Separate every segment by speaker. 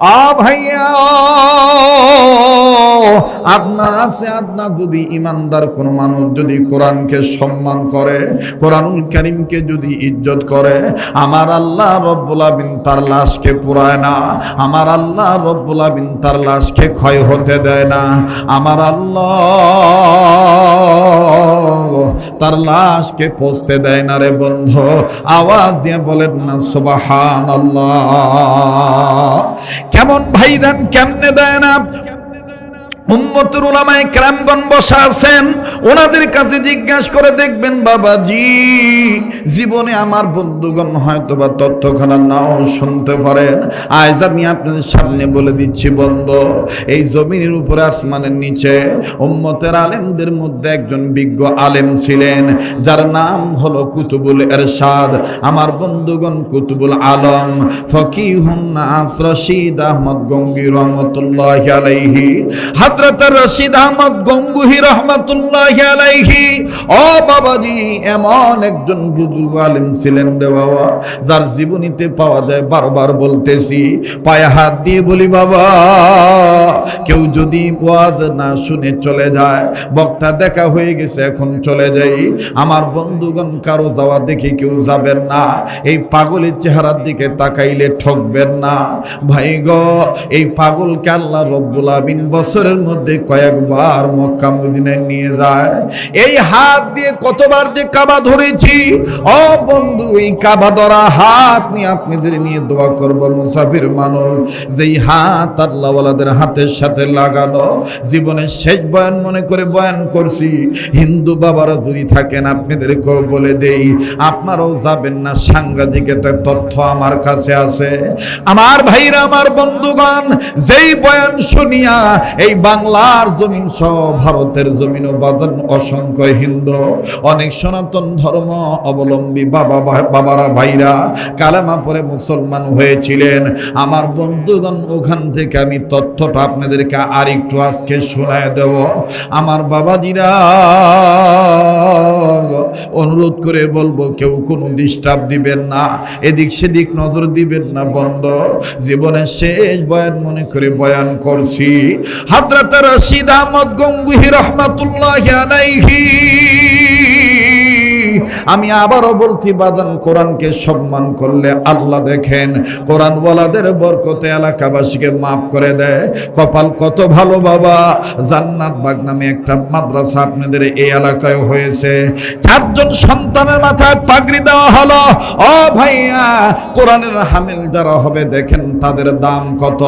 Speaker 1: ভাইয়া আদনা আছে, আদনা যদি ইমানদার কোন মানুষ যদি কোরআনকে সম্মান করে, কোরআনুল কারীমকে যদি ইজ্জত করে, আমার আল্লাহ রব্বুল আমিন তার লাশকে পুরায় না, আমার আল্লাহ রব্বুল আমিন তার লাশকে ক্ষয় হতে দেয় না, আমার আল্লাহ তার লাশকে পচতে দেয় না রে বন্ধু। আওয়াজ দিয়ে বলেন না সুবহানাল্লাহ। কেমন ভাইদান, কেমনে দেয় না? উম্মতের উলামায়ে কেরামগণ বসা আছেন, ওনাদের কাছে জিজ্ঞাসা করে দেখবেন বাবাজি, জীবনে আমার বন্ধুগণ হয়তোবা তথ্যখানা নাও শুনতে পারেন, আজ আমি আপনাদের সামনে বলে দিচ্ছি বন্ধু, এই জমিনের উপরে আসমানের নিচে উম্মতের আলেমদের মধ্যে একজন বিজ্ঞ আলেম ছিলেন, যার নাম হলো কুতুবুল এরশাদ। আমার বন্ধুগণ কুতুবুল আলম ফকিহুন নাস রশিদ আহমদ গঙ্গি রহমতুল্লাহি আলাইহি, হযরত রশিদ আহমদ গঙ্গুহি রহমতুল্লাহি আলাইহি, ও বাবাজি, এমন একজন বুজুর্গ আলেম ছিলেন রে বাবা, যার জীবনীতে পাওয়া যায়, বারবার বলতেছি, পায়ে হাত দিয়ে বলি বাবা, কেউ যদি ওয়াজ না শুনে চলে যায়, বক্তা দেখা হয়ে গেছে এখন চলে যাই, আমার বন্ধুগণ কারো যাওয়া দেখে কেউ যাবেন না, এই পাগলের চেহারার দিকে তাকাইলে ঠকবেন না ভাই গো। এই পাগলকে আল্লাহ রব্বুল আমিন বছরের মধ্যে কয়েকবার মক্কা মদিনায় নিয়ে যায়। এই হাত দিয়ে কতবার যে কাবা ধরেছি, ও বন্ধু, এই কাবা ধরা হাত নিয়ে আপনাদের নিয়ে দোয়া করব। মুসাফির মানুষ, যেই হাত আল্লাহওয়ালাদের হাতের সাথে লাগানো, জীবনের শেষ বয়ান মনে করে বয়ান করছি। হিন্দু বাবারা যদি থাকেন আপনাদেরকেও বলে দেই, আপনারাও যাবেন না, সাংঘাতিক একটা তথ্য আমার কাছে আছে। আমার ভাইরা, আমার বন্ধুগণ, যেই বয়ান শুনিয়া এই বাংলার জমিন সহ ভারতের জমিনও বাজান অসংখ্য হিন্দু, অনেক সনাতন ধর্ম অবলম্বী বাবারা ভাইরা কালেমা পড়ে মুসলমান হয়েছিলেন। আমার বন্ধুগণ, ওখান থেকে আমি তথ্যটা আপনাদেরকে আরেকটু আজকে শোনায় দেব। আমার বাবাজিরা, অনুরোধ করে বলবো, কেউ কোনো ডিস্টার্ব দিবেন না, এদিক সেদিক নজর দিবেন না বন্ধ। জীবনের শেষ বয়ান মনে করে বয়ান করছি। হযরত রশিদ আহমদ গঙ্গুহি রহমাতুল্লাহি আলাইহি, আমি আবারও বলছি বাজান, কোরআনকে সম্মান করলে আল্লাহ দেখেন কোরআনওয়ালাদের বরকতে এলাকাবাসীকে মাফ করে দেয়। কপাল কত ভালো বাবা, জান্নাত বাগ নামে একটা মাদ্রাসা আপনাদের এই এলাকায় হয়েছে। 4 জন সন্তানের মাথায় পাগড়ি দেওয়া হলো। ও ভাইয়া, কোরআনের হামিল যারা হবে দেখেন তাদের দাম কত,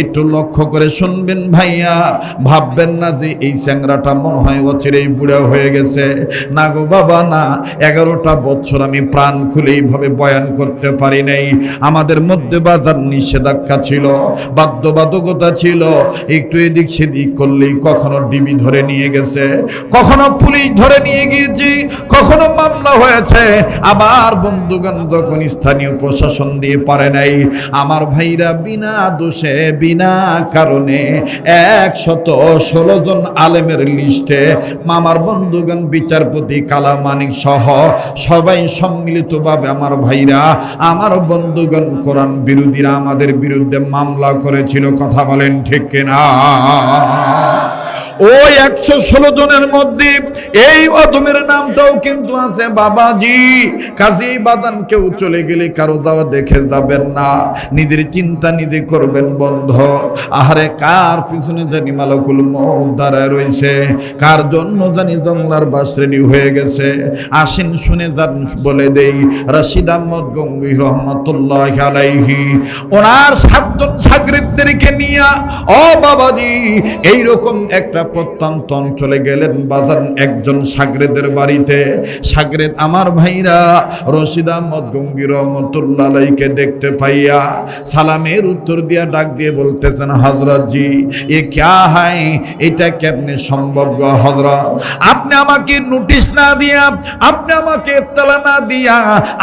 Speaker 1: একটু লক্ষ্য করে শুনবেন ভাইয়া। ভাববেন না যে এই চ্যাংরাটা মনে হয় অচিরেই বুড়া হয়ে গেছে, না গো বাবা না। 11টা বছর আমি প্রাণ খুলে এইভাবে বয়ান করতে পারি নাই। আমাদের মধ্যে বাজার নিষেধাজ্ঞা ছিল, বাধ্যবাধকতা ছিল, একটু এদিক সেদিক করলেই কখনো ডিবি ধরে নিয়ে গেছে, কখনো পুলিশ ধরে নিয়ে গিয়েছি, কখনো মামলা হয়েছে। আবার বন্ধুগণ, যখন স্থানীয় প্রশাসন দিয়ে পারে নাই, আমার ভাইরা বিনা দোষে বিনা কারণে 116 জন আলেমের লিস্টে আমার বন্ধুগণ বিচারপতি কালা মানিক সহ সবাই সম্মিলিতভাবে আমার ভাইরা, আমার বন্ধুগণ, কোরআন বিরোধীরা আমাদের বিরুদ্ধে মামলা করেছিল। কথা বলেন ঠিক কিনা? ওই 116 জনের মধ্যে এই অদমের নামটাও কিন্তু আছে বাবাজি। কাজী বাদান, কেউ চলে গেলে কারো যাওয়া দেখে যাবেন না, নিজের চিন্তা নিজে করবেন বন্ধ। আহারে, কার পিছনে জানি মালাকুল মউত দাঁড়ায় রয়েছে, কার জন্য জানি জংলার বাস রেডি হয়ে গেছে। আসেন শুনে যান, বলে দেই, রশিদ আহমদ গঙ্গুহি রহমতুল্লাহি আলাইহি ওনার 7 জন শাগিরদেরকে নিয়ে, ও বাবাজি, এইরকম একটা প্রত্যন্ত অঞ্চলে গেলেন বাজান একজন শাগরেদের বাড়িতে। শাগরেদ আমার ভাইরা রশিদ আহমদ গঙ্গুহি রহমতুল্লাহ আলাইহিকে দেখতে পাইয়া সালামের উত্তর দিয়া ডাক দিয়ে বলতেছেন, হযরত জি, এ ক্যা হয়, এটা কেমনে সম্ভব গো হযরত? আপনি আমাকে নোটিশ না দিয়া, আপনি আমাকে ইত্তলা না দিয়া,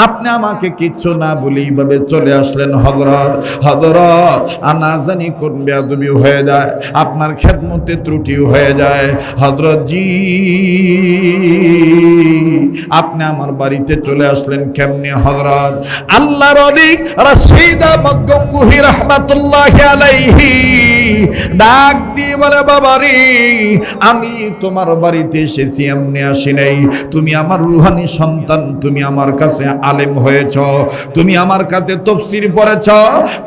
Speaker 1: আপনি আমাকে কিচ্ছু না বলে এইভাবে চলে আসলেন হযরত। হযরত, আনা জানি কোন বেয়াদবি হয়ে যায়, আপনার খেদমতে ত্রুটি হয়ে যায়। হযরত জি আপনি আমার বাড়িতে চলে আসলেন কেমনে হযরত? আল্লাহর ওলি রশিদ আহমদ গঙ্গুহি রাহমাতুল্লাহি আলাইহি ডাক দিয়ে বলে, বাবারে আমি তোমার বাড়িতে এসেছি এমনি আসি নাই। তুমি আমার রুহানি সন্তান, তুমি আমার কাছে আলেম হয়েছ, তুমি আমার কাছে তাফসীর পড়েছ,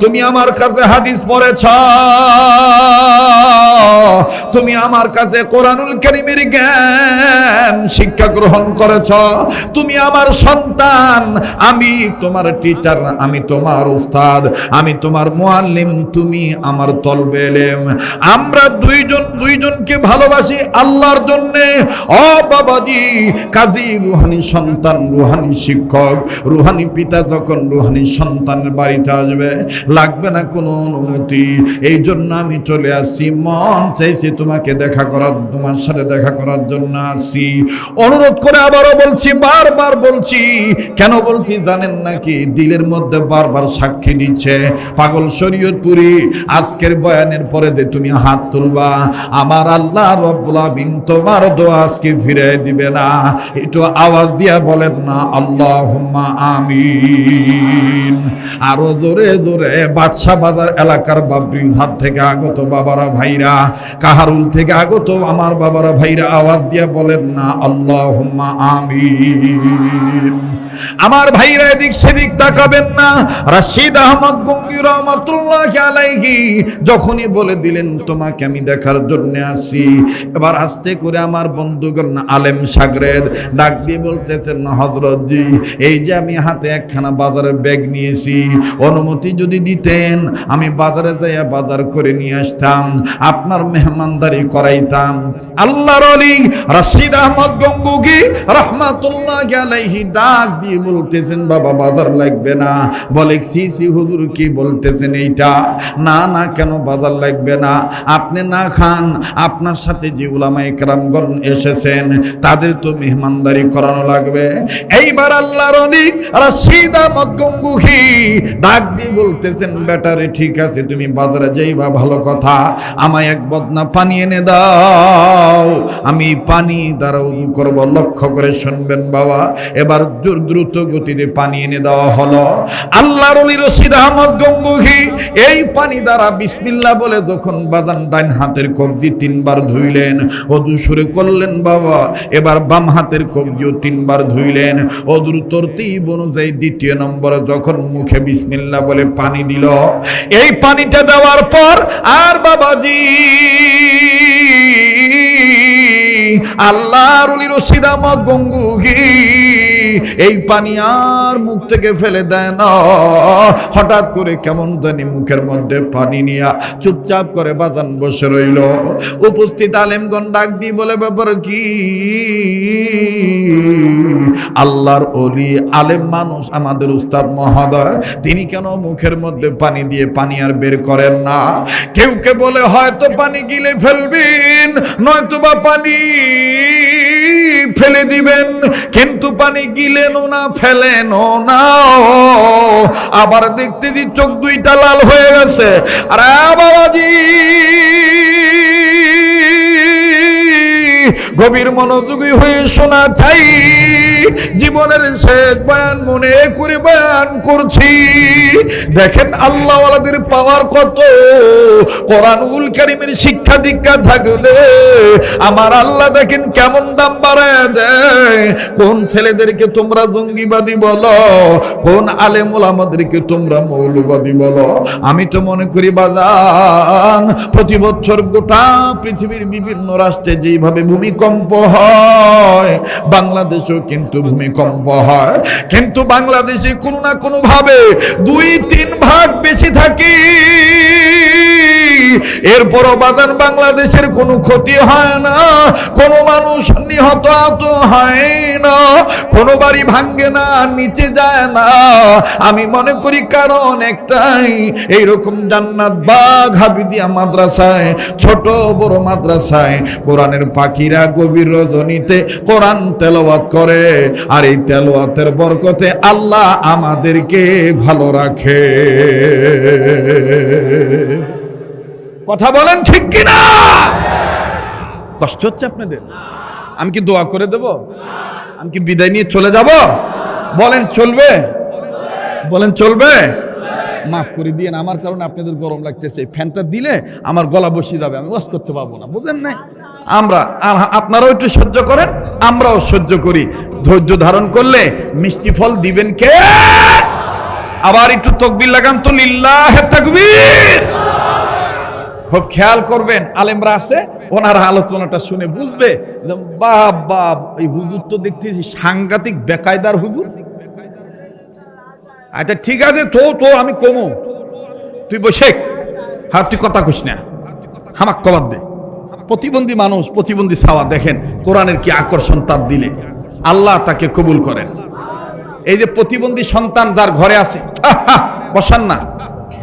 Speaker 1: তুমি আমার কাছে হাদিস পড়েছ, তুমি আমার কাছে কোরআনুল কারীমের জ্ঞান শিক্ষা গ্রহণ করেছ, তুমি আমার সন্তান, আমি তোমার টিচার, আমি তোমার উস্তাদ, আমি তোমার মুআল্লিম, তুমি আমার তলবে ইলম। আমরা দুইজনকে ভালোবাসি আল্লাহর জন্য। ও বাবাজি, কাজী রুহানি সন্তান, রুহানি শিক্ষক, রুহানি পিতা যখন রুহানি সন্তানের বাড়িতে আসবে, লাগবে না কোনো অনুমতি। এই জন্য আমি চলে আসছি, মন চাইছি তোমাকে দেখা করার, তোমার সাথে দেখা করার জন্য আসছি। অনুরোধ করে আবারও বলছি, বারবার বলছি। কেন বলছি জানেন নাকি? দিলের মধ্যে বারবার সাক্ষী দিচ্ছে পাগল শরীয়তপুরী, আজকের বয়ানের পরে যে তুমি হাত তুলবা, আমার আল্লাহ রব্বুল আমিন তোমার দোয়া আজকে ফিরে দিবে না। একটু আওয়াজ দিয়া বলেন না আল্লাহুম্মা আমিন। আরো জোরে জোরে। বাদশা বাজার এলাকার বাবরিঘাট থেকে আগত বাবারা ভাইরা, কাহারুল থেকে আগত আমার বাবারা ভাইরা, আওয়াজ দিয়া বলেন না আল্লাহুম্মা আমিন। আমার ভাইরা এদিক সেদিক তাকাবেন না। রশিদ আহমদ গঙ্গি রহমাতুল্লাহি আলাইহি যখনই বলে দিলেন তোমাকে আমি দেখার জন্য আসি, এবার আস্তে করে আমার বন্ধুগণ আলেম শাগরেদ ডাক দিয়ে বলতেছেন, হযরত জি এই যে আমি হাতে একখানা বাজারের ব্যাগ নিয়েছি, অনুমতি যদি দিতেন আমি বাজারে যাইয়া বাজার করে নিয়ে আসতাম, আপনার মেহমানদারি করাইতাম। আল্লাহর ওলি রশিদ আহমদ গঙ্গুহি রাহমাতুল্লাহি আলাইহি ডাক দিয়ে বলতেছেন, বাবা বাজার লাগবে না। বলে সি সি হুজুর কি বলতেছেন এইটা? না না, কেন বাজার লাগবে না? আপনি না খান, আপনার সাথে যে উলামায়ে কেরামগণ এসেছেন তাদের তো মেহমানদারি করানো লাগবে। এইবার আল্লাহর ওলি রশিদ আহমদ গঙ্গুহি ডাক দিয়ে বলতেছেন, বেটারে ঠিক আছে তুমি বাজারে যাইবা ভালো কথা, আমায় এক বদনা পানি এনে দাও, আমি পানি দ্বারা ওযু করব। লক্ষ্য করে শুনবেন বাবা, এবার দ্রুত গতিতে পানি এনে দেওয়া হলো। আল্লাহর ওলি রশিদ আহমদ গঙ্গুহি এই পানি দ্বারা বিসমিল্লাহ বলে যখন বাজান ডান হাতের কবজি 3 বার ধুইলেন, ওযু শুরু করলেন বাবা। এবার বাম হাতের কবজিও 3 বার ধুইলেন। ওযুর তরতিব অনুযায়ী 2 নম্বরে যখন মুখে বিসমিল্লাহ বলে পানি দিল, এই পানিটা দেওয়ার পর আর বাবাজি আল্লাহর ওলি রশিদ আহমদ গঙ্গুহি এই পানি আর মুখ থেকে ফেলে দেয় না। হঠাৎ করে কেমন জানি মুখের মধ্যে পানি নিয়া চুপচাপ করে বাজান বসে রইল। উপস্থিত আলেমগণ ডাক দিয়ে বলে, ব্যাপার কি? আল্লাহর ওলি আলেম মানুষ, আমাদের উস্তাদ মহোদয়, তিনি কেন মুখের মধ্যে পানি দিয়ে পানি আর বের করেন না? কেউ কে বলে হয়তো পানি গিলে ফেলবেন, নয়তো বা পানি ফেলে দিবেন, কিন্তু পানি গিলেনও না ফেলেনও না। আবার দেখতেছি চোখ দুইটা লাল হয়ে গেছে। আরে বাবাজি গভীর মনোযোগী হয়ে শোনা চাই, জীবনের শেষ বয়ান মনে করে বয়ান করছি। দেখেন আল্লাহওয়ালাদের পাওয়ার কত। কোরআনুল কারীমের শিক্ষা দীক্ষা থাকলে আমার আল্লাহ দেখেন কেমন দাম বাড়ায় দেয়। কোন ছেলেদেরকে তোমরা জঙ্গিবাদী বলো, কোন আলেম ওলামাদেরকে তোমরা মৌলবাদী বলো। আমি তো মনে করি বাজান, প্রতি বছর গোটা পৃথিবীর বিভিন্ন রাষ্ট্রে যেইভাবে ভূমিকম্প হয়, বাংলাদেশেও কিন্তু ভূমিকম্প হয়, কিন্তু বাংলাদেশে কোনো না কোনো ভাবে 2-3 ভাগ বেশি থাকে। এরপরও বাজান বাংলাদেশের কোনো ক্ষতি হয় না, কোনো মানুষ নিহত আহত হয় না, কোনো বাড়ি ভাঙ্গে না, নিচে যায় না। আমি মনে করি কারণ একটাই, এইরকম জান্নাত বাগ হাফিজিয়া মাদ্রাসায়, ছোট বড় মাদ্রাসায় কোরআনের পাখিরা গভীর রজনীতে কোরআন তেলাওয়াত করে, আর এই তেলাওয়াতের বরকতে আল্লাহ আমাদেরকে ভালো রাখে। কথা বলেন ঠিক কিনা? কষ্ট হচ্ছে আপনাদের? আমি কি দোয়া করে দেব? আমি কি বিদায় নিয়ে চলে যাব? বলেন চলবে? বলেন চলবে? মাফ করে দিয়ে আমার কারণে আপনাদের গরম লাগতেছে, ফ্যানটা দিলে আমার গলা বসিয়ে যাবে, আমি ওয়াজ করতে পারবো না, বুঝলেন না? আপনারাও একটু সহ্য করেন, আমরাও সহ্য করি। ধৈর্য ধারণ করলে মিষ্টি ফল দিবেন কে? আবার একটু তাকবীর লাগান তো, লিল্লাহে তাকবীর। খুব খেয়াল করবেন, আলেমরা আছে, ওনারা আলোচনাটা শুনে বুঝবে বাপ বাপ এই হুজুর তো দেখতেছি সাংঘাতিক বেকায়দার হুজুর। আচ্ছা ঠিক আছে, তো আমি কমু, তুই বসে, হ্যাঁ তুই কথা কইস না, হামাক কবাদ দে। প্রতিবন্ধী মানুষ, প্রতিবন্ধী ছাওয়া, দেখেন কোরআনের কি আকর্ষণ তার দিলে, আল্লাহ তাকে কবুল করেন। এই যে প্রতিবন্ধী সন্তান যার ঘরে আছে, বসান না।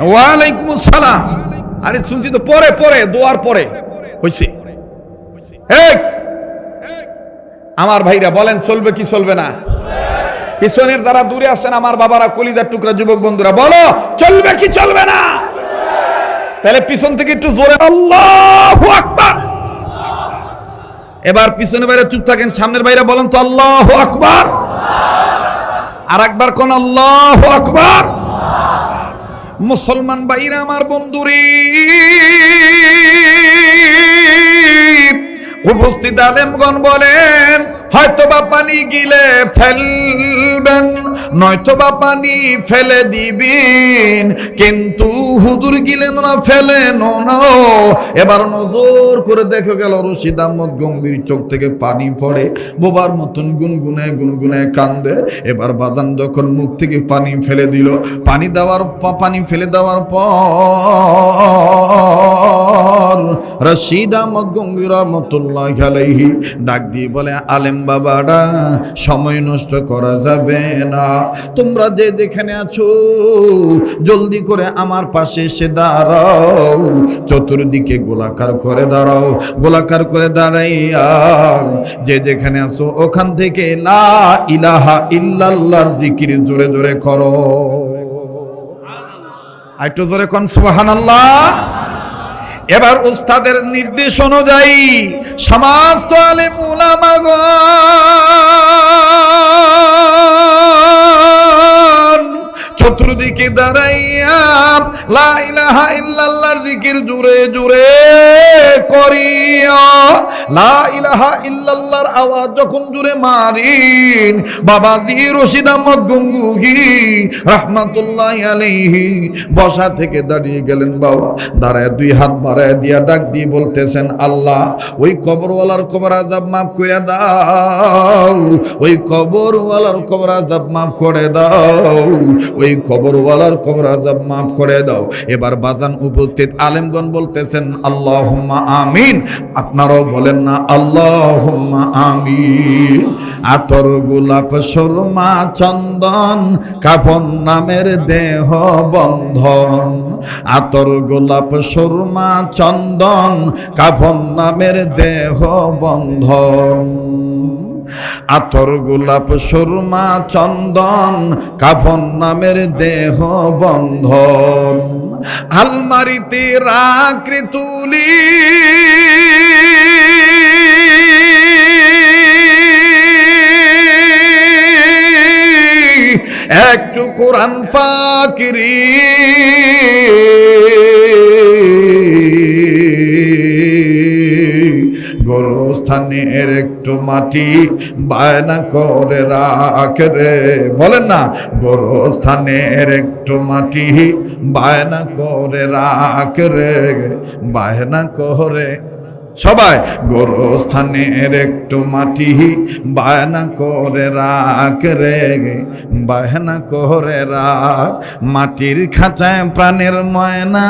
Speaker 1: ওয়ালাইকুম আসসালাম। আরে শুনছি তো, পরে পরে দোয়ার পরে হইছে। আমার ভাইরা বলেন চলবে কি চলবে না? পিছনের যারা দূরে আছেন আমার বাবারা, কলিজার টুকরা যুবক বন্ধুরা, বলো চলবে কি চলবে না? তাহলে পিছন থেকে একটু জোরে আল্লাহু আকবার। এবার পিছনে বাইরে চুপ থাকেন, সামনের বাইরে বলেন তো আল্লাহু আকবার। আর একবার কোন আল্লাহু আকবার। মুসলমান ভাইরা আমার, বন্ধুরি উপস্থিত আলেমগণ বলেন, হয়তোবা পানি গিলে ফেলবেন, নয়তোবা পানি ফেলে দিবেন, কিন্তু হুজুর গিলেন না, ফেলেন না। এবার নজর করে দেখে গেল রশিদ আহমদ গম্ভীর চোখ থেকে পানি পড়ে, বোবার মতন গুনগুনায় গুনগুনায় কান্দে। এবার বাজান যখন মুখ থেকে পানি ফেলে দিল, পানি ফেলে দেওয়ার পর রশিদ আহমদ গম্ভীর রহমতুল্লাহ আলাইহি ডাক দিয়ে বলে, আলেম বাবারা, সময় নষ্ট করা যাবে না, তোমরা যে যেখানে আছো জলদি করে আমার পাশে এসে দাঁড়াও, চতুর্দিকে গোলাকার করে দাঁড়াও। গোলাকার করে দাঁড়াইয়া যে যেখানে আছো ওখান থেকে লা ইলাহা ইল্লাল্লাহর জিকির জোরে জোরে করো। একটু জোরে কোন সুবহানাল্লাহ। এবার উস্তাদের নির্দেশ অনুযায়ী সমস্ত আলেম উলামাগণ চতুর্দিকে দাঁড়াইয়া লা ইলাহা ইল্লাল্লাহর জিকির জোরে জোরে করিয়া, লা ইলাহা ইল্লাল্লাহর আওয়াজ যখন জোরে মারিন, বাবাজি রশিদ আহমদ গঙ্গুহি রাহমাতুল্লাহি আলাইহি বসা থেকে দাঁড়িয়ে গেলেন। বাবা দাঁড়ায় দুই হাত বাড়ায় দিয়া ডাক দিয়ে বলতেছেন, আল্লাহ ওই কবরওয়ালার কবর আযাব মাফ করে দাও, ওই কবরওয়ালার কবর আযাব মাফ করে দাও, ওই কবরওয়ালার কবর আযাব মাফ করে দাও। এবার বাজান উপস্থিত আলেমগণ বলতেছেন আল্লাহুম্মা আমিন। আপনারাও বলেন না আল্লাহুম্মা আমিন। আতর গোলাপ সুরমা চন্দন কাফন নামের দেহ বন্ধন, আতর গোলাপ সুরমা চন্দন কাফন নামের দেহ বন্ধন, আতর গোলাপ সুরমা চন্দন কাফন নামের দেহ বন্ধন, আলমারিতে রাখি তুলি একটু কোরআন পাকেরি, গোরস্থানের একটু মাটি বায়না করে রাখ রে। বলেন না, গোরস্থানের একটু মাটি বায়না করে রাখ রে, বায়না করে। সবাই গোরস্থানের একটু মাটি বায়না করে রাখ রে, বায়না করে রাখ। মাটির খাঁচায় প্রাণের ময়না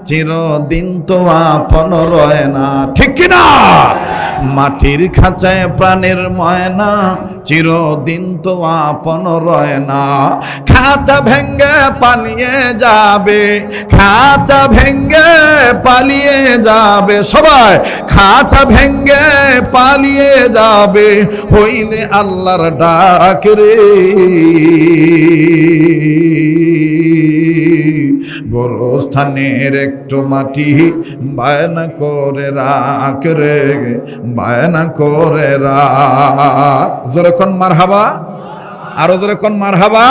Speaker 1: চিরদিন তো আপন রয় না, ঠিক কিনা? মাটির খাঁচায় প্রাণের ময়না চিরদিন তো আপন রয় না। খাঁচা ভেঙ্গে পালিয়ে যাবে, খাঁচা ভেঙ্গে পালিয়ে যাবে। সবাই খাঁচা ভেঙ্গে পালিয়ে যাবে, হইলে আল্লাহর ডাক রে। গোরস্থানের একটু মাটি বায়না করে রাখ রে, বায়না করে রাখ। জোরে কোন মারহাবা, আরো জোরে কোন মারহাবা।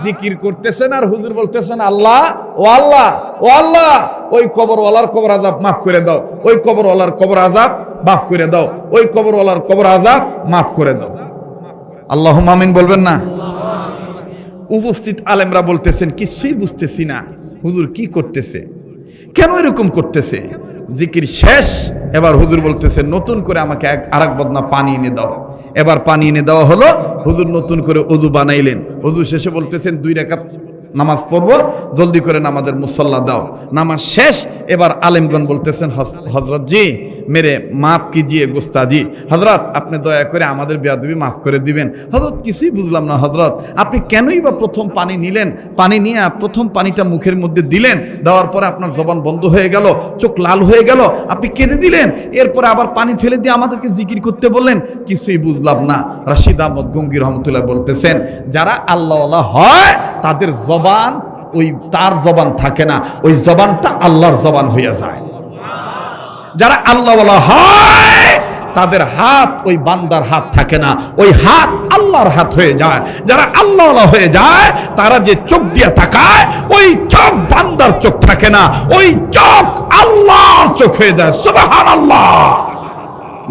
Speaker 1: জিকির করতেছেন আর হুজুর বলতেছেন আল্লাহ ও আল্লাহ ও আল্লাহ, ওই কবরওয়ালার কবর আযাব মাফ করে দাও, ওই কবরওয়ালার কবর আযাব মাফ করে দাও, ওই কবরওয়ালার কবর আযাব মাফ করে দাও। আল্লাহুম্মা আমিন বলবেন না? উপস্থিত আলেমরা বলতেছেন কিছুই বুঝতেছি না, হুজুর কি করতেছে, কেন এরকম করতেছে। জিকির শেষ, এবার হুজুর বলতেছে নতুন করে আমাকে আরেক বদনা পানি এনে দাও। এবার পানি এনে দেওয়া হলো, হুজুর নতুন করে ওযু বানাইলেন। ওযু শেষে বলতেছেন 2 রাকাত নামাজ পড়বো, জলদি করে নামাজের মুসল্লা দাও। নামাজ শেষ, এবার আলেমগণ বলতেছেন হযরত জি মেরে মাফ কিজিয়ে গোস্তাজি, হযরত আপনি দয়া করে আমাদের বেয়াদবি মাফ করে দিবেন। হযরত কিছুই বুঝলাম না হযরত, আপনি কেনই বা প্রথম পানি নিলেন, পানি নিয়ে প্রথম পানিটা মুখের মধ্যে দিলেন, দেওয়ার পরে আপনার জবান বন্ধ হয়ে গেল, চোখ লাল হয়ে গেল, আপনি কেঁদে দিলেন, এরপরে আবার পানি ফেলে দিয়ে আমাদেরকে জিকির করতে বললেন, কিছুই বুঝলাম না। রাশিদ আহমদ গঙ্গী রহমতুল্লাহ বলতেছেন যারা আল্লাহওয়ালা হয় তাদের জবান ওই তার জবান থাকে না, ওই জবানটা আল্লাহর জবান হইয়া যায়। যারা আল্লাহওয়ালা হয় তাদের হাত ওই বান্দার হাত থাকে না, ওই হাত আল্লাহর হাত হয়ে যায়। যারা আল্লাহওয়ালা হয়ে যায় তারা যে চোখ দিয়ে তাকায় ওই চোখ বান্দার চোখ থাকে না, ওই চোখ আল্লাহর চোখ হয়ে যায়। সুবহানাল্লাহ।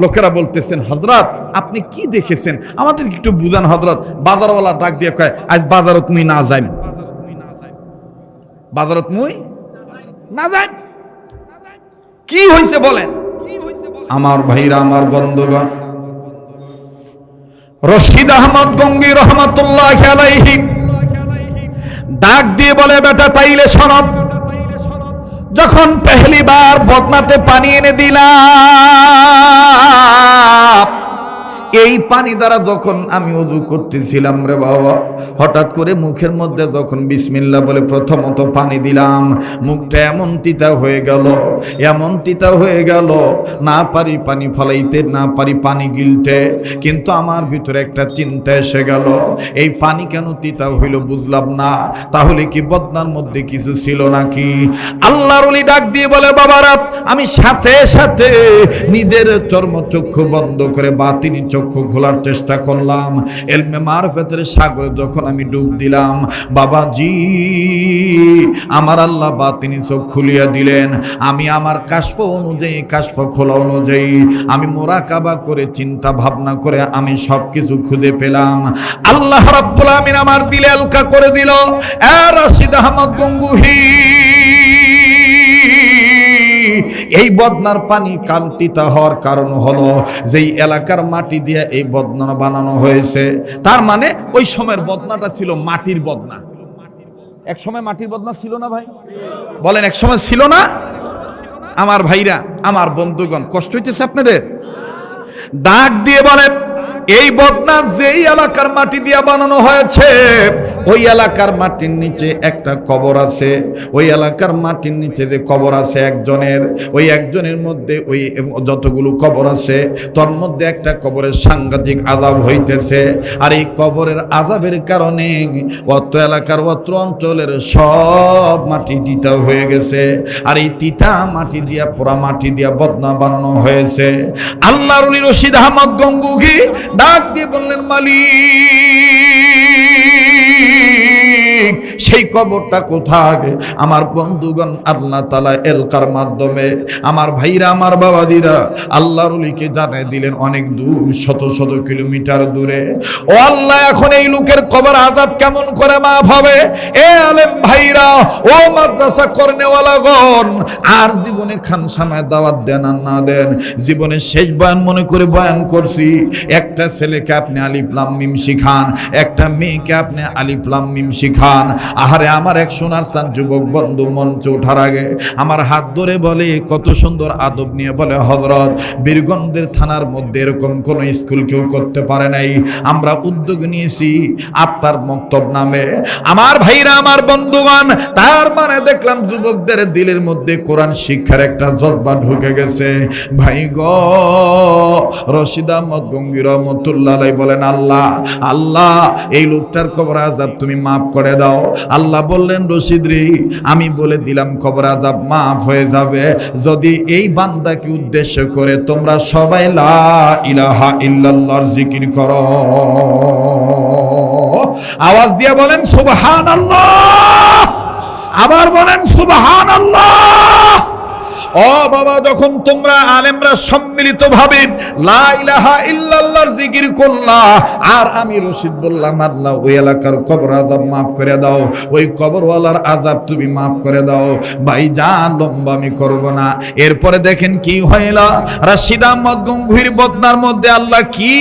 Speaker 1: লোকেরা বলতেছেন হযরত আপনি কি দেখেছেন আমাদের একটু বুঝান হযরত। বাজারওয়ালা ডাক দিয়ে কয় আজ বাজারত মুই না যাই, বাজারত মুই না যাই। কি হয়েছে বলেন? আমার ভাইরা, আমার বন্ধুগণ, রশিদ আহমদ গঙ্গী রহমাতুল্লাহি আলাইহি ডাক দিয়ে বলে বেটা তাইলে শোনো, যখন পহলি বার বদনাতে পানি এনে দিলাম, এই পানি দ্বারা যখন আমি ওযু করতেছিলাম রে বাবা, হঠাৎ করে মুখের মধ্যে যখন বিসমিল্লাহ বলে প্রথমত পানি দিলাম, মুখটা এমন তিতা হয়ে গেল, এমন তিতা হয়ে গেল, না পারি পানি ফলাইতে, না পারি পানি গিলতে। কিন্তু আমার ভিতরে একটা চিন্তা এসে গেল, এই পানি কেন তিতা হইল বুঝলাম না, তাহলে কি বদনার মধ্যে কিছু ছিল নাকি? আল্লাহর ওলি ডাক দিয়ে বলে বাবারা, আমি সাথে সাথে নিজের চর্মচক্ষু বন্ধ করে বাতিনি চক্ষু খোলার চেষ্টা করলাম। ইলমে মারফতের সাগরে যখন আমি ডুব দিলাম, বাবাজি আমার আল্লাহ বাতিনি চোখ খুলিয়া দিলেন। আমি আমার কাশফ অনুযায়ী, কাশফ খোলা অনুযায়ী আমি মুরাকাবা করে চিন্তা ভাবনা করে আমি সবকিছু খুঁজে পেলাম। আল্লাহ রাব্বুল আমিন আমার দিলে হালকা করে দিল। রাশিদ আহমদ গঙ্গুহি, এই বদনার পানি কান্তিতা হওয়ার কারণ হলো যেই এলাকার মাটি দিয়ে এই বদনা বানানো হয়েছে, তার মানে ওই সময়ের বদনাটা ছিল মাটির বদনা। এক সময় মাটির বদনা ছিল না ভাই? বলেন এক সময় ছিল না? আমার ভাইরা, আমার বন্ধুগণ, কষ্ট হইতেছে আপনাদের? ডাক দিয়ে বলে এই বদনা যেই এলাকার মাটি দিয়ে বানানো হয়েছে, ওই এলাকার মাটির নিচে একটা কবর আছে। ওই এলাকার মাটির নিচে যে কবর আছে একজনের, ওই একজনের মধ্যে ওই যতগুলো কবর আছে তার মধ্যে একটা কবরের সাংঘাতিক আযাব হইতেছে। আর এই কবরের আযাবের কারণে অত এলাকার, অত অঞ্চলের সব মাটি তিতা হয়ে গেছে। আর এই তিতা মাটি দিয়া, পোড়া মাটি দিয়া বদনা বানানো হয়েছে। আল্লাহর ওলি রশিদ আহমদ গঙ্গুহি ডাক দিয়ে বললেন মালিক, সেই কবরটা কোথায়? আমার বন্ধুগণ, আল্লাহ তাআলা এলকার মাধ্যমে আমার ভাইরা, আমার বাবাদিরা আল্লাহর ওলিকে জানায় দিলেন অনেক দূর, শত শত কিলোমিটার দূরে। ও আল্লাহ, এখন এই লোকের কবর আযাব কেমন করে মাফ হবে? এ আলেম ভাইরা, ও মাদ্রাসা করনেওয়ালাগণ, আর জীবনে খানসামায় দাওয়াত দেন আর না দেন, জীবনে শেষ বয়ান মনে করে বয়ান করছি। একটা ছেলেকে আপনি আলিফ লাম মিম শিখান, একটা মেয়েকে আপনি আলিফ লাম মিম শিখান। আহারে আমার এক সোনার চান যুবক বন্ধু মঞ্চে ওঠার আগে আমার হাত ধরে বলে, কত সুন্দর আদব নিয়ে বলে, হযরত বীরগঞ্জের থানার মধ্যে এরকম কোন স্কুল কেউ করতে পারে নাই, আমরা উদ্যোগ নিয়েছি আপনার মক্তব নামে। আমার ভাইরা, আমার বন্ধুগণ, তার মানে দেখলাম যুবকদের দিলের মধ্যে কোরআন শিক্ষার একটা জজবা ঢুকে গেছে। ভাই গো, রশিদ আহমদ গঙ্গী রহমতুল্লাহ আলাইহি বলেন, আল্লাহ আল্লাহ এই লোকটার কবর আযাব তুমি মাফ করে দাও। আল্লাহ বললেন রশিদ রে, আমি বলে দিলাম কবর আযাব মাফ হয়ে যাবে যদি এই বান্দাকে উদ্দেশ্য করে তোমরা সবাই লা ইলাহা ইল্লাল্লাহর জিকির করো। আওয়াজ দিয়ে বলেন সুবহানাল্লাহ, আবার বলেন সুবহানাল্লাহ। ও বাবা, যখন তোমরা আলেমরা সম্মিলিতভাবে লা ইলাহা ইল্লাল্লাহর জিকির করলা, আর আমি রশিদ বললাম আল্লাহ ওই এলাকার কবর আযাব মাফ করে দাও, ওই কবরওয়ালার আযাব তুমি মাফ করে দাও। ভাইজান লম্বা আমি করব না। এরপরে দেখেন কি হইল, রাশিদ আহমদ গঙ্গুহির বদনার মধ্যে আল্লাহ কি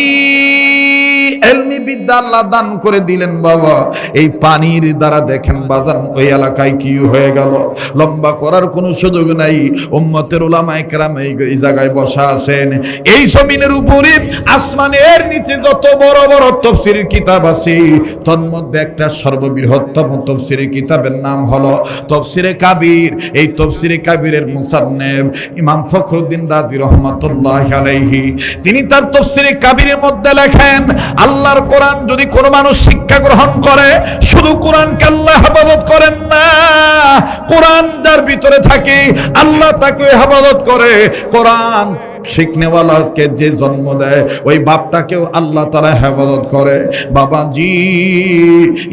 Speaker 1: এলমি বিদ্যা আল্লাহ দান করে দিলেন বাবা। এই পানির দ্বারা দেখেন বাজান ওই এলাকায় কি হয়ে গেল। লম্বা করার কোনো সুযোগ নাই। উম্মতের উলামায়ে কেরাম এই জায়গায় বসা আছেন। এই জমিনের উপরে আসমানের নিচে যত বড় বড় তাফসীরের কিতাব আছে, তার মধ্যে একটা সর্ববৃহত্তম তাফসীরের কিতাবের নাম হলো তাফসীরে কাবীর। এই তাফসীরে কাবীরের মুসান্নিফ ইমাম ফখরুদ্দীন রাজি রহমাতুল্লাহি আলাইহি, তিনি তার তাফসীরে কাবীরের মধ্যে লেখেন, আল্লাহর কোরআন যদি কোনো মানুষ শিক্ষা গ্রহণ করে, শুধু কোরআনকে আল্লাহ হেফাজত করেন না, কোরআন যার ভিতরে থাকে আল্লাহ তাকে হেফাজত করে। কোরআন শিখনেওয়ালাকে যে জন্ম দেয় ওই বাপটাকেও আল্লাহ তাআলা হেফাজত করে। বাবাজি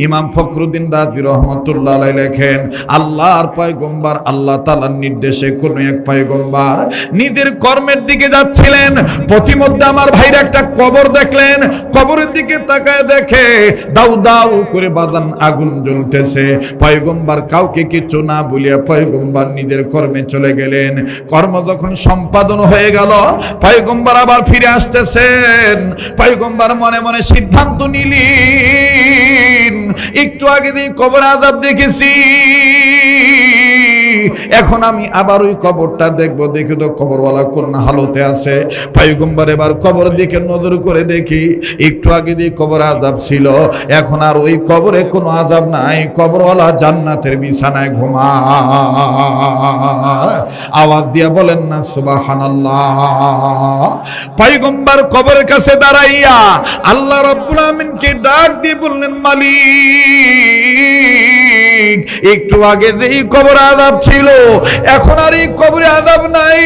Speaker 1: ইমাম ফখরুদ্দীন রাজি রহমাতুল্লাহ আলাইহি লেখেন, আল্লাহর পয়গম্বর আল্লাহ তাআলার নির্দেশে কোন এক পয়গম্বর নিজের কর্মের দিকে যাচ্ছিলেন, পথিমধ্যে আমার ভাইরা একটা কবর দেখলেন। কবরের দিকে তাকায় দেখে দাউ দাউ করে বাজান আগুন জ্বলতেছে। পয়গম্বর কাউকে কিছু না বলিয়া পয়গম্বর নিজের কর্মে চলে গেলেন। কর্ম যখন সম্পাদন হয়ে গেল, পয়গম্বর আবার ফিরে আসতেছেন। পয়গম্বর মনে মনে সিদ্ধান্ত নিলেন, একটু আগে দিয়ে কবর আযাব দেখেছি, এখন আমি আবার ওই কবরটা দেখবো, দেখি তো কবরওয়ালা কোন হালতে আছে। পয়গম্বর এবার কবর দিকে নজর করে দেখি, একটু আগে দিয়ে কবর আযাব ছিল, এখন আর ওই কবরে কোনো আযাব নাই, কবরওয়ালা জান্নাতের বিছানায় ঘুমায়। আওয়াজ দিয়া বলেন না সুবহানাল্লাহ। পয়গম্বর কবরের কাছে দাঁড়াইয়া আল্লাহ রাব্বুল আমিনকে ডাক দিয়ে বললেন, মালিক একটু আগে যেই কবর আযাব ছিল, এখন আর এই কবরে আযাব নাই,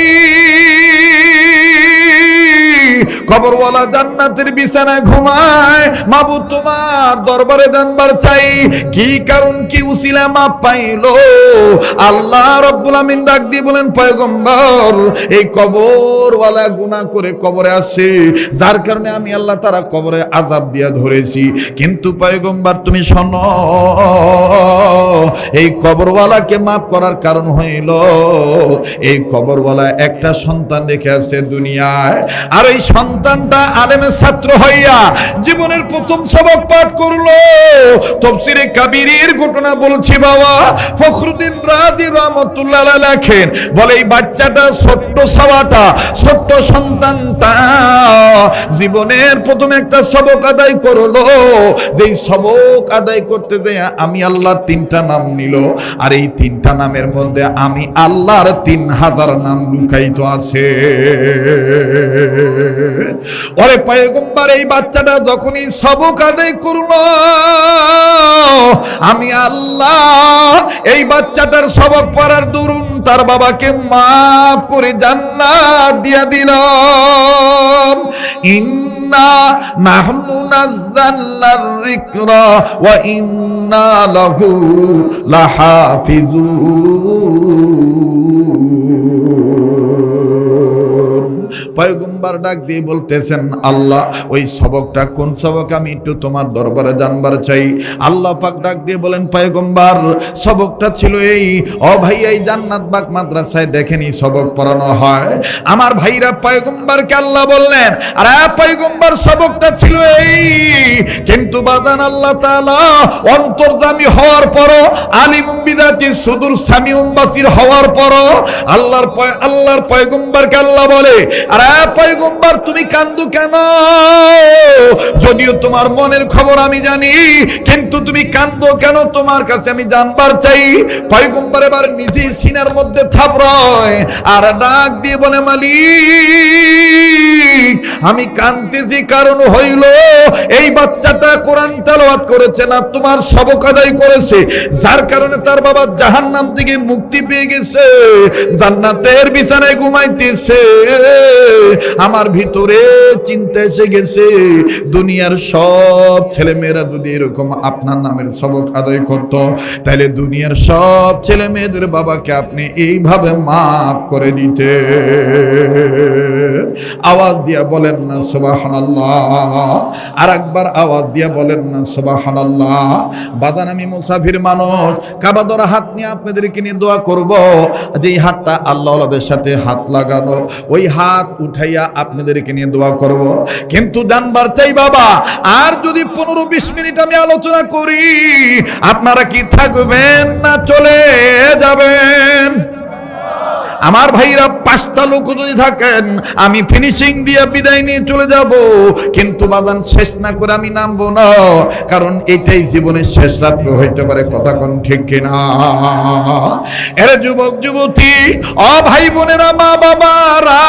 Speaker 1: কবরওয়ালা জান্নাতের বিছানায় ঘুমায়। মাবুদ তোমার দরবারে জানবার চাই কি কারণ, কি উসিলা মাপ পাইলো। আল্লাহ রাব্বুল আমিন ডাক দিয়ে বলেন, পয়গম্বর এই কবরওয়ালা গুনাহ করে কবরে আসে, যার কারণে আমি আল্লাহ তাআলা কবরে আযাব দিয়া ধরেছি। কিন্তু পয়গম্বর তুমি শোনো, এই কবরওয়ালাকে মাফ করার কারণ হইল এই কবরওয়ালা একটা সন্তান রেখে আছে দুনিয়ায়, আর এই সন্তানটা আলেমের ছাত্র হইয়া জীবনের প্রথম সবক পাঠ করলো। তাফসীরে কাবীরের ঘটনা বলছি বাবা। ফখরুদ্দীন রাজি রহমাতুল্লাহ আলাইহি লেখেন, বলে এই বাচ্চাটা ছোট্ট সাওয়াটা, ছোট্ট সন্তানটা জীবনের প্রথম একটা সবক আদায় করলো। যেই সবক আদায় করতে যায় আমি আল্লাহর 3টা নাম নিল, আর এই 3টা নামের মধ্যে আমি আল্লাহর 3000 নাম লুকায়িত আছে। ওরে পয়গম্বর এই বাচ্চাটা যখনই সবক আদায় করলো, আমি আল্লাহ এই বাচ্চাটার সবক পড়ার দরুন তার বাবাকে মাফ করে জান্নাত দিয়া দিলাম। ইন্না নাহনু নাযালনা যিকরা ওয়া ইন্না লাহু লাহাফিজুন। পয়গম্বর ডাক দিয়ে বলতেছেন, আল্লাহ ওই সবকটা কোন সবক আমি একটু তোমার দরবারে জানবার চাই। আল্লাহ পাক ডাক দিয়ে বলেন, পয়গম্বর সবকটা ছিল এই, ও ভাই এই জান্নাত বাগ মাদ্রাসায় দেখেনি সবক পড়ানো হয়। আমার ভাইরা পয়গম্বরকে আল্লাহ বললেন, আরে পয়গম্বর সবকটা ছিল এই, কিন্তু বাদান আল্লাহ তাআলা অন্তর্যামী হওয়ার পরও, আলিমুম বিযাতি সুদূর সামিউম বাসির হওয়ার পরও আল্লাহর পয়গম্বরকে আল্লাহ বলে, আরে পয়গম্বর তুমি কান্দো কেন? যদিও তোমার মনের খবর আমি জানি, কিন্তু তুমি কান্দো কেন তোমার কাছে আমি জানবার চাই। পয়গম্বর এবার নিজেই সিনার মধ্যে থাপড়ায় আর ডাক দিয়ে বলে, মালিক আমি কাঁদতেছি কারণ হইল এই বাচ্চাটা কোরআন তেলাওয়াত করেছে না, তোমার সবক আদায় করেছে, যার কারণে তার বাবা জাহান্নাম থেকে মুক্তি পেয়ে গেছে, জান্নাতের বিছানায় ঘুমাইতেছে। আমার ভিতরে চিন্তা এসে গেছে, দুনিয়ার সব ছেলে মেয়েরা যদি এরকম আপনার নামের সবক আদায় করত, তাহলে দুনিয়ার সব ছেলে মেয়েদের বাবাকে আপনি এইভাবে মাফ করে দিতে। আওয়াজ দিয়া বলেন না সুবহানাল্লাহ। আর একবার আওয়াজ দিয়া বলেন না সুবহানাল্লাহ। বাজান আমি মুসাফির মানুষ, কাবা ধরা হাত নিয়ে আপনাদেরকে নিয়ে দোয়া করব। যে হাতটা আল্লাহওয়ালাদের সাথে হাত লাগানো, ওই হাত উঠাইয়া আপনাদেরকে নিয়ে দোয়া করব। কিন্তু জানবার চাই বাবা, আর যদি 15-20 মিনিট আমি আলোচনা করি, আপনারা কি থাকবেন না চলে যাবেন? আমার ভাইরা 5টা লোক যদি থাকেন, আমি ফিনিশিং দিয়ে বিদায় নিয়ে চলে যাব, কিন্তু বাজান শেষ না করে আমি নামবো না, কারণ এটাই জীবনের শেষ রাত্র হইতে পারে। কথা কোন ঠিক কিনা? এর যুবক যুবতী, ও ভাই বোনেরা, মা বাবারা,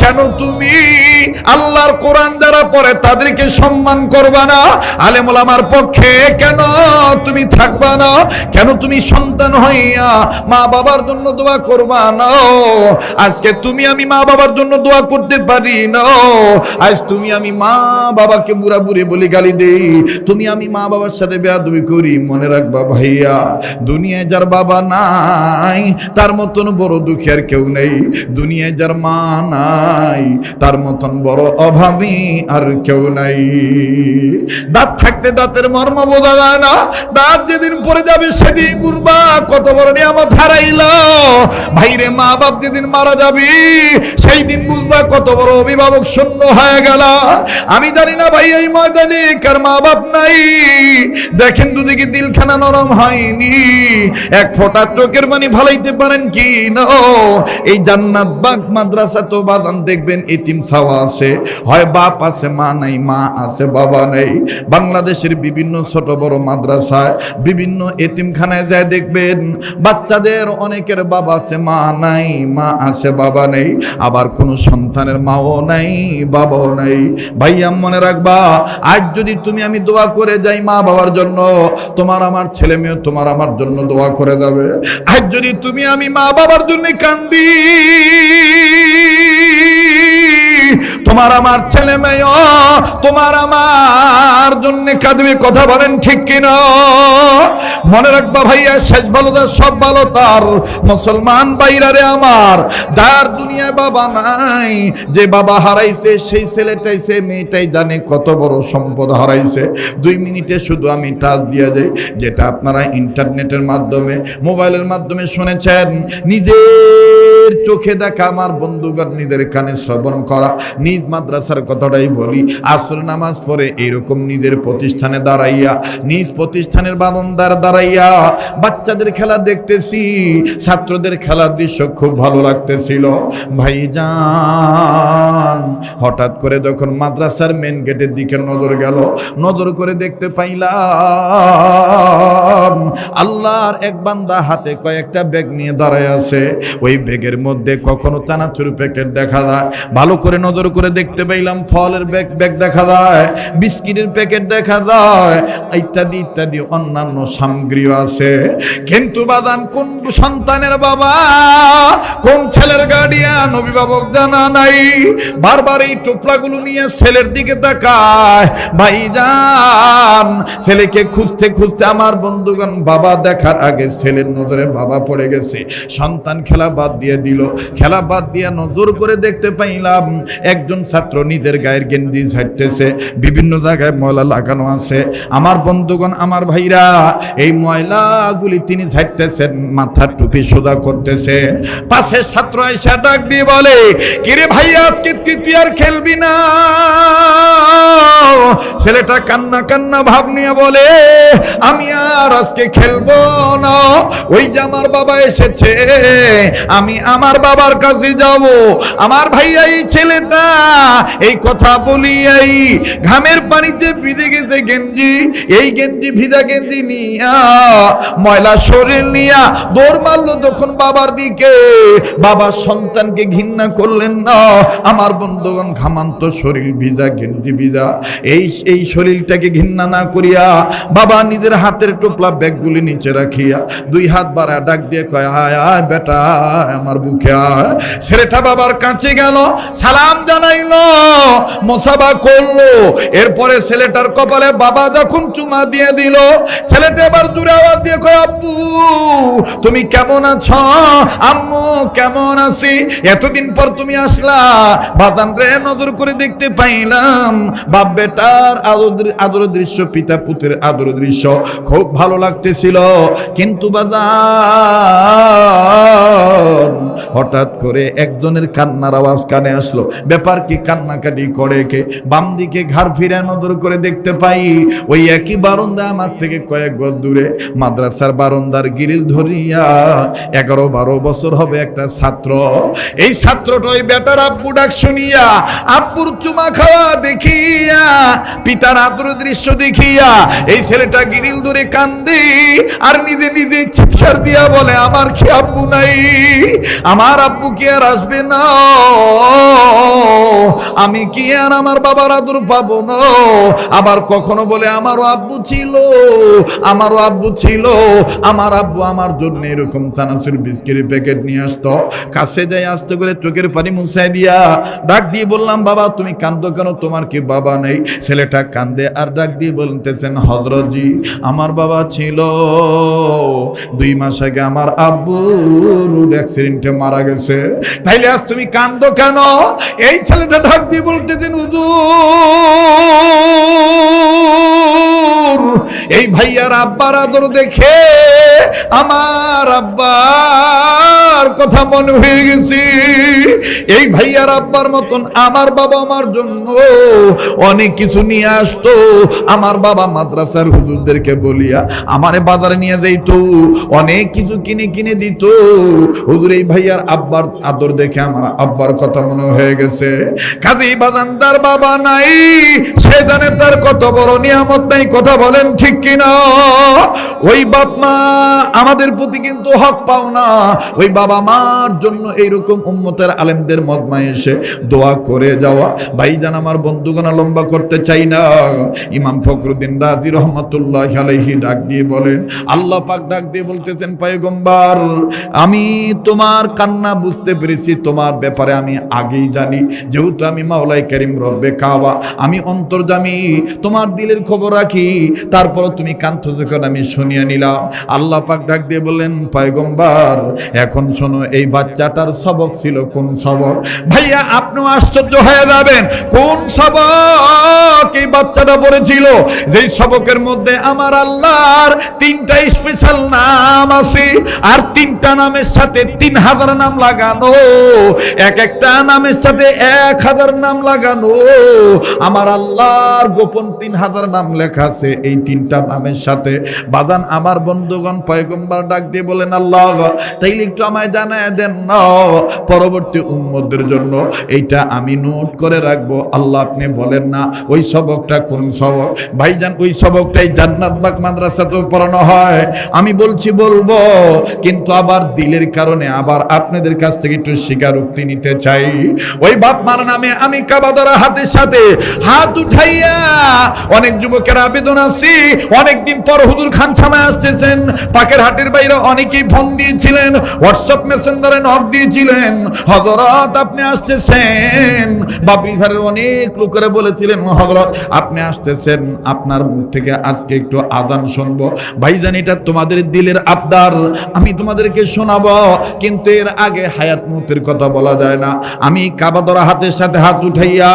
Speaker 1: কেন তুমি আল্লাহর কোরআন যারা পড়ে তাদেরকে সম্মান করবা না? আলেম ওলামার পক্ষে কেন তুমি থাকবা না? কেন তুমি সন্তান হইয়া মা বাবার জন্য দোয়া করবা না? আজকে তুমি আমি মা বাবার জন্য দোয়া করতে পারি না। আজ তুমি আমি মা বাবাকে বুড়া বুড়ি বলি গালি দেই, তুমি আমি মা বাবার সাথে বেয়াদবি করি। মনে রাখবা ভাইয়া, দুনিয়ায় যার বাবা নাই তার মতন বড় দুঃখী আর কেউ নেই। দুনিয়ায় যার মা নাই তার মতন বড় অভাবী আর কেউ নাই। দাঁত থাকতে দাঁতের মর্ম বোঝা যায় না, দাঁত যেদিন পড়ে যাবে সেদিন বুঝবা কত বড় নিয়ামত হারাইলা। ভাইরে, মা বাপ যেদিন মারা যাবি সেই দিন বুঝবা কত বড় অভিভাবক শূন্য হয়ে গেল। আমি জানি না ভাই এই ময়দানে কার মা বাপ নাই, দেখেন দুদিকে দিলখানা নরম হয়নি, এক ফোঁটা চোখের পানি ফালাইতে পারেন কি না? এই জান্নাত বাগ মাদ্রাসা তো বাজান দেখবেন এতিম ছাওয়া আছে, হয় বাপ আছে মা নাই, মা আছে বাবা নাই। বাংলাদেশের বিভিন্ন ছোট বড় মাদ্রাসায়, বিভিন্ন এতিমখানায় যায় দেখবেন বাচ্চাদের অনেকের বাবা আছে মা নাই, মা আছে বাবা নেই। আবার কোন সন্তানের মাও নাই, বাবাও নাই। ভাইয়া মনে রাখবা, আজ যদি তুমি আমি দোয়া করে যাই মা বাবার জন্য, তোমার আমার ছেলে মেয়ে তোমার আমার জন্য দোয়া করে যাবে। আজ যদি তুমি আমি মা বাবার জন্য কান্দি, তোমার আমার ছেলে মেয়ে তোমার আমার জন্য কাঁদবে। কথা বলেন ঠিক কিনা? মনে রাখবা ভাইয়া, শেষ ভালো তার সব ভালো তার। মুসলমান বাইরারে আমার, যার দুনিয়ায় বাবা নাই, যে বাবা হারাইছে সেই ছেলেটাই সে মেয়েটাই জানে কত বড় সম্পদ হারাইছে। 2 মিনিটে শুধু আমি টাচ দিয়ে যাই, যেটা আপনারা ইন্টারনেটের মাধ্যমে মোবাইলের মাধ্যমে শুনেছেন, নিজের চোখে দেখা, আমার বন্ধুগণ নিজের কানে শ্রবণ করা, নিজ মাদ্রাসার কথাটাই বলি। আসর নামাজ পড়ে এইরকম নিজের প্রতিষ্ঠানে দাঁড়াইয়া, নিজ প্রতিষ্ঠানের বারান্দার দাঁড়াইয়া বাচ্চাদের খেলা দেখতেছি, ছাত্রদের খেলার দৃশ্য খুব ভালো লাগতেছিল। ভাইজান, হঠাৎ করে যখন মাদ্রাসার মেন গেটের দিকে নজর গেল, নজর করে দেখতে পাইলাম আল্লাহর এক বান্দা হাতে কয়েকটা ব্যাগ নিয়ে দাঁড়ায় আছে। ওই ব্যাগের মধ্যে কখনো চানাচুর প্যাকেট দেখা যায়, ভালো করে নজর করে দেখতে পাইলাম ফলের ব্যাগ দেখা যায়, বিস্কিটের প্যাকেট দেখা যায়, ইত্যাদি ইত্যাদি অন্যান্য সামগ্রীও আছে। কিন্তু বাদান কোন সন্তানের বাবা, কোন ছেলের গার্ডিয়ান, অভিভাবক জানা নাই। বারবার এই টোপলাগুলো নিয়ে ছেলের দিকে তাকায়। ভাইজান, ছেলেকে খুঁজতে খুঁজতে আমার বন্ধুগণ বাবা দেখার আগে ছেলের নজরে বাবা পড়ে গেছে। সন্তান খেলা বাদ দিয়ে দিল, খেলা বাদ দিয়ে নজর করে দেখতে পাইলাম একজন ছাত্র নিজের গায়ের গেঞ্জি ঝাড়তেছে, বিভিন্ন জায়গায় ময়লা লাগানো আছে। আমার বন্ধুগণ, আমার ভাইরা, এই ময়লাগুলি তিনি ঝাড়তেছেন, মাথার টুপি সোজা করতেছেন। পাশে ছাত্র এসে ডাক দিয়ে বলে, কিরে ভাইয়া, আজকে তুই আর খেলবি না? ছেলেটা কান্না কান্না ভাব নিয়ে বলে, আমি আর আজকে খেলবো না, ওই যে আমার বাবা এসেছে, আমি আমার বাবার কাছে যাব। আমার ভাইয়া, এই ছেলেটা এই কথা বলিয়াই ঘামের পানিতে ভিজে গেছে গেঞ্জি, এই গেঞ্জি ভিজা গেঞ্জি নিয়া ময়লা শরীর নিয়া দৌড় মারলো তখন বাবার দিকে। বাবা সন্তানকে ঘৃণা করলেন না। আমার বন্ধুগণ, ঘামান্ত শরীর, ভিজা গেঞ্জি ভিজা, এই শরীরটাকে ঘৃণা না করিয়া বাবা নিজের হাতের টোপলা ব্যাগগুলি নিচে রাখিয়া দুই হাত বাড়া ডাক দিয়ে কয়, আয় আয় বেটা, আমার বুকে আয়। ছেলেটা বাবার কাছে গেল, সালাম জানাইলো, মোসাফা করলো। এরপরে ছেলেটার কপালে বাবা যখন চুমা দিয়ে দিল, ছেলেটা এবার জোরে আওয়াজ দিয়ে কয়, আব্বু তুমি কেমন আছো? আম্মু কেমন আছি? এতদিন পর তুমি আসলা, বাজান রে নজর করে দেখতে পাইলাম, বাপ বেটার আদর দৃশ্য, পিতা পুত্রের আদর দৃশ্য খুব ভালো লাগতেছিল। কিন্তু বাজান, হঠাৎ করে একজনের কান্নার আওয়াজ কানে আসলো। ব্যাপার কি? কান্নাকাটি করে কে? বাম দিকে ঘাড় ফিরে নজর করে দেখতে পাই, ওই একই বারান্দা আমার থেকে কয়েক গজ দূরে মাদ্রাসার বারান্দার গ্রিল ধরিয়া 11-12 বছর হবে একটা ছাত্র। এই ছাত্রটা ওই বেটার আব্বু ডাক শুনিয়া, আব্বুর চুমা খাওয়া দেখিয়া, পিতার আদর দৃশ্য দেখিয়া এই ছেলেটা গ্রিল ধরে কান্দে আর নিজে নিজে চিৎকার দিয়া বলে, আমার কি আব্বু নাই? আমার আব্বু কি আর আসবে না? আমি কি আর আমার বাবার আদর পাবো না? আবার কখনো বলে, আমারও আব্বু ছিল, আমারও আব্বু ছিল, আমার আব্বু আমার জন্য এরকম চানাচুর বিস্কিটের প্যাকেট নিয়ে আসতো। কাছে যাই আস্তে করে চোখের পানি মুছাই দিয়া ডাক দিয়ে বললাম, বাবা তুমি কান্দো কেন? তোমার কি বাবা নেই? ছেলেটা কান্দে আর ডাক দিয়ে বলতেছেন, হযরতজি আমার বাবা ছিল, 2 মাস আগে আমার আব্বু রোড অ্যাক্সিডেন্টে মারা গেছে। তাইলে আজ তুমি কান্দো কেন? এই ছেলেটা ডাক দিয়ে বলতেছেন, হুজুর এই ভাইয়ার আব্বার আদর দেখে আমার আব্বার কথা মনে হয়ে গেছে। এই ভাইয়ার আব্বার মতন আমার বাবা আমার জন্য অনেক কিছু নিয়ে আসতো। আমার বাবা মাদ্রাসার হুজুরদেরকে বলিয়া আমারে বাজারে নিয়ে যাইতো, অনেক কিছু কিনে কিনে দিত। হুজুর এই ভাইয়ার আব্বার আদর দেখে আমার আব্বার কথা মনে হয়ে গেছে। কাজী বাজান তার বাবা নাই, সে জানে তার কত বড় নিয়ামত নাই। কথা বলেন ঠিক কিনা? ওই বাপ মা আমাদের প্রতি কিন্তু হক পাও না। ওই বাবা মার জন্য এইরকম উম্মতের আলেমদের মজমায় এসে দোয়া করে যাওয়া। ভাইজান আমার বন্ধুগণ, লম্বা করতে চাই না। ইমাম ফখরুদ্দিন রাজি রহমতুল্লাহ আলাইহি ডাক দিয়ে বলেন, আল্লাহ পাক ডাক দিয়ে বলতেছেন, পয়গম্বর আমি তোমার কান্না বুঝতে পেরেছি, তোমার ব্যাপারে আমি আগেই জানি, যেহেতু আমি মাওলাই কারীম রব্বে কাবা, আমি অন্তর্যামী, তোমার দিলের খবর রাখি। তারপর তুমি কাঁদছো যখন আমি শুনিয়ে নিলাম। আল্লাহ পাক ডাক দিয়ে বললেন, পয়গম্বর এখন শোনো, এই বাচ্চাটার সবক ছিল কোন সবক? ভাইয়া আপনিও আশ্চর্য হয়ে যাবেন, কোন সবক এই বাচ্চাটা পড়েছিল? যেই সবকের মধ্যে আমার আল্লাহর 3টা স্পেশাল নাম আছে, আর 3টা নামের সাথে 3000 নাম লাগানো, এক একটা নামের সাথে 1000 নাম লাগানো। আমার আল্লাহর গোপন 3000 নাম লেখা আছে এই 3টা নামের সাথে। বাজান আমার বন্ধুগণ, পয়গম্বর ডাক দিয়ে বলেন, আল্লাহ তাইলে একটু আমায় জানায় দেন না, পরবর্তী উম্মতদের জন্য এইটা আমি নোট করে রাখবো। আল্লাহ আপনি বলেন না ওই সবকটা কোন সবক? ভাইজান ওই সবকটাই জান্নাত বাগ মাদ্রাসাতেও পড়ানো হয়। আমি বলছি বলবো, কিন্তু আবার দিলের কারণে আবার আপনাদের কাছ থেকে একটু স্বীকারোক্তি নিতে চাই। ওই বাপ মার নামে আমি কাবাদারা হাতের সাথে হাত উঠাইয়া অনেক যুবকের আবেদন আছে, অনেকদিন পর হুজুর খানসামায় আসতেছেন, পাকের হাটের বাইরে অনেকেই ফোন দিয়েছিলেন, হোয়াটসঅ্যাপ মেসেঞ্জারে নক দিয়েছিলেন, হযরত আপনি আসতেছেন। বাবরিধারের অনেক লোকেরা বলেছিলেন, হযরত আপনি আসতেছেন, আপনার মুখ থেকে আজকে একটু আজান শুনবো। ভাইজান, এটা তোমাদের দিলের আবদার, আমি তোমাদেরকে শোনাবো, কিন্তু এর আগে হায়াত মউতের কথা বলা যায় না। আমি কাবা ধরা হাতের সাথে হাত উঠাইয়া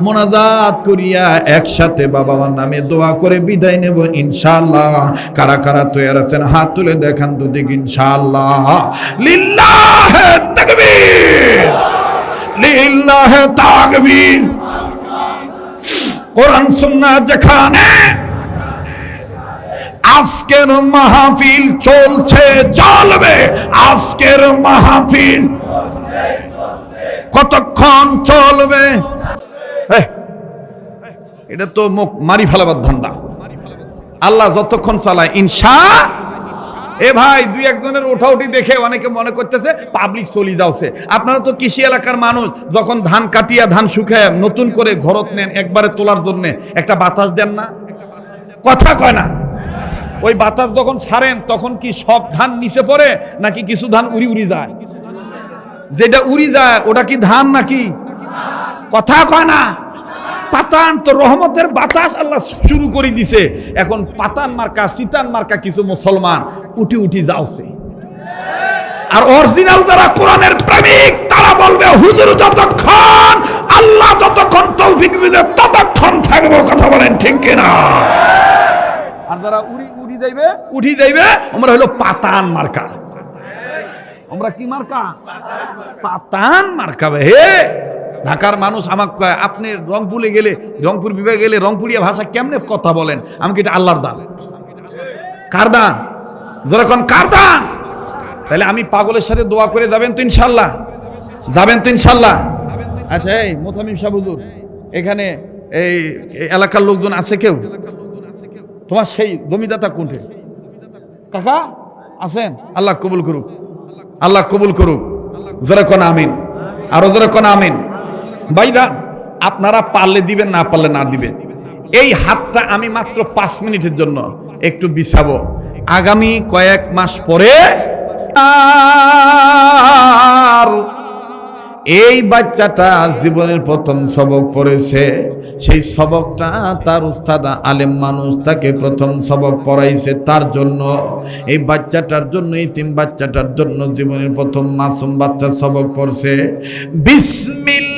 Speaker 1: মোনাজাত করিয়া একসাথে বাবা মার নামে দোয়া করে বিদায় নেব ইনশাআল্লাহ। কারা কারা তৈরি আছেন হাত তুলে দেখান তো দেখি ইনশাআল্লাহ। লিল্লাহে তাকবীর, লিল্লাহে তাকবীর। কোরআন সুন্নাহ যেখানে, আজকের মাহফিল চলছে চলবে, আজকের মাহফিল কতক্ষণ চলবে? এটা তো মুখ মারি ফেলাবার ধান্দা। আল্লাহ যতক্ষণ চালায় ইনশা। এ ভাই, দুই একজনের ওঠাউঠি দেখে অনেকে মনে করতেছে পাবলিক চলি যাচ্ছে। আপনারা তো কৃষি এলাকার মানুষ, যখন ধান কাটিয়া ধান শুকায় নতুন করে ঘরত নেন একবারে তোলার জন্য, একটা বাতাস দেন না? কথা কয় না? ওই বাতাস যখন ছাড়েন তখন কি সব ধান নিচে পড়ে নাকি কিছু ধান উড়ি উড়ি যায়? যেটা উড়ি যায় ওটা কি ধান নাকি? কথা কয় না? পাতান তো রহমতের বাতাস আল্লাহ শুরু করে দিছে। এখন পাতান মার্কা সিতান মার্কা কিছু মুসলমান উঠি উঠি যাচ্ছে। আর অরিজিনাল যারা কোরআনের প্রেমিক তারা বলবে, হুজুর যতক্ষণ আল্লাহ যতক্ষণ তৌফিক দিবে ততক্ষণ থাকবো। কথা বলেন ঠিক কিনা? আর যারা উঠি যাইবে আমরা হলো পাতান মার্কা। আমরা কি মার্কা? পাতান মার্কা। হে ঢাকার মানুষ আমাকে কয়, আপনি রংপুরে গেলে, রংপুর বিভাগে গেলে রংপুরিয়া ভাষা কেমনে কথা বলেন? আমাকে এটা আল্লাহর দান। কার দান? যখন কার দান? তাহলে আমি পাগলের সাথে দোয়া করে যাবেন তো ইনশাল্লাহ? যাবেন তো ইনশাল্লাহ? আচ্ছা, এই মোতামিম সাহেব হুজুর, এখানে এই এলাকার লোকজন আছে কেউ? তোমার সেই জমিদাতা কোনটা? কাকা আছেন? আল্লাহ কবুল করুক, আল্লাহ কবুল করুক। যারা কোন আমিন, আরো যারা কোন আমিন। ভাইজান, আপনারা পারলে দিবেন, না পারলে না দিবেন। এই হাতটা আমি মাত্র 5 মিনিটের জন্য একটু বিছাবো। আগামী কয়েক মাস পরে এই বাচ্চাটা জীবনের প্রথম সবক পড়েছে। সেই সবকটা তার উস্তাদ আলেম মানুষ তাকে প্রথম সবক পড়াইছে। তার জন্য, এই বাচ্চাটার জন্য, এই 3 বাচ্চাটার জন্য জীবনের প্রথম মাসুম বাচ্চা সবক পড়ছে। বিসমিল্লাহির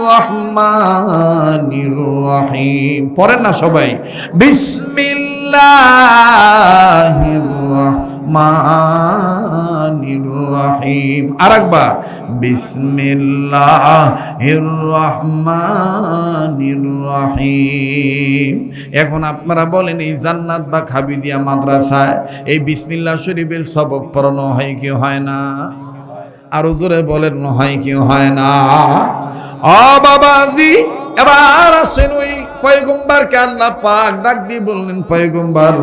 Speaker 1: রহমানির রহিম। পড়েন না সবাই? বিসমিল্লাহির রহমানির রহিম। আরেকবার, বিসমিল্লাহির রহমানির রহিম। এখন আপনারা বলেন, এই জান্নাত বা খাবিদিয়া মাদ্রাসায় এই বিসমিল্লাহ শরীফের সবক পড়ানো হয় কি হয় না? আরো জোরে বলেন, হয় কি হয় না? ও বাবাজি, এবার আসেন ওই পয়গম্বরকে আল্লাহ পাক ডাক দিয়ে বললেন, পয়গম্বর,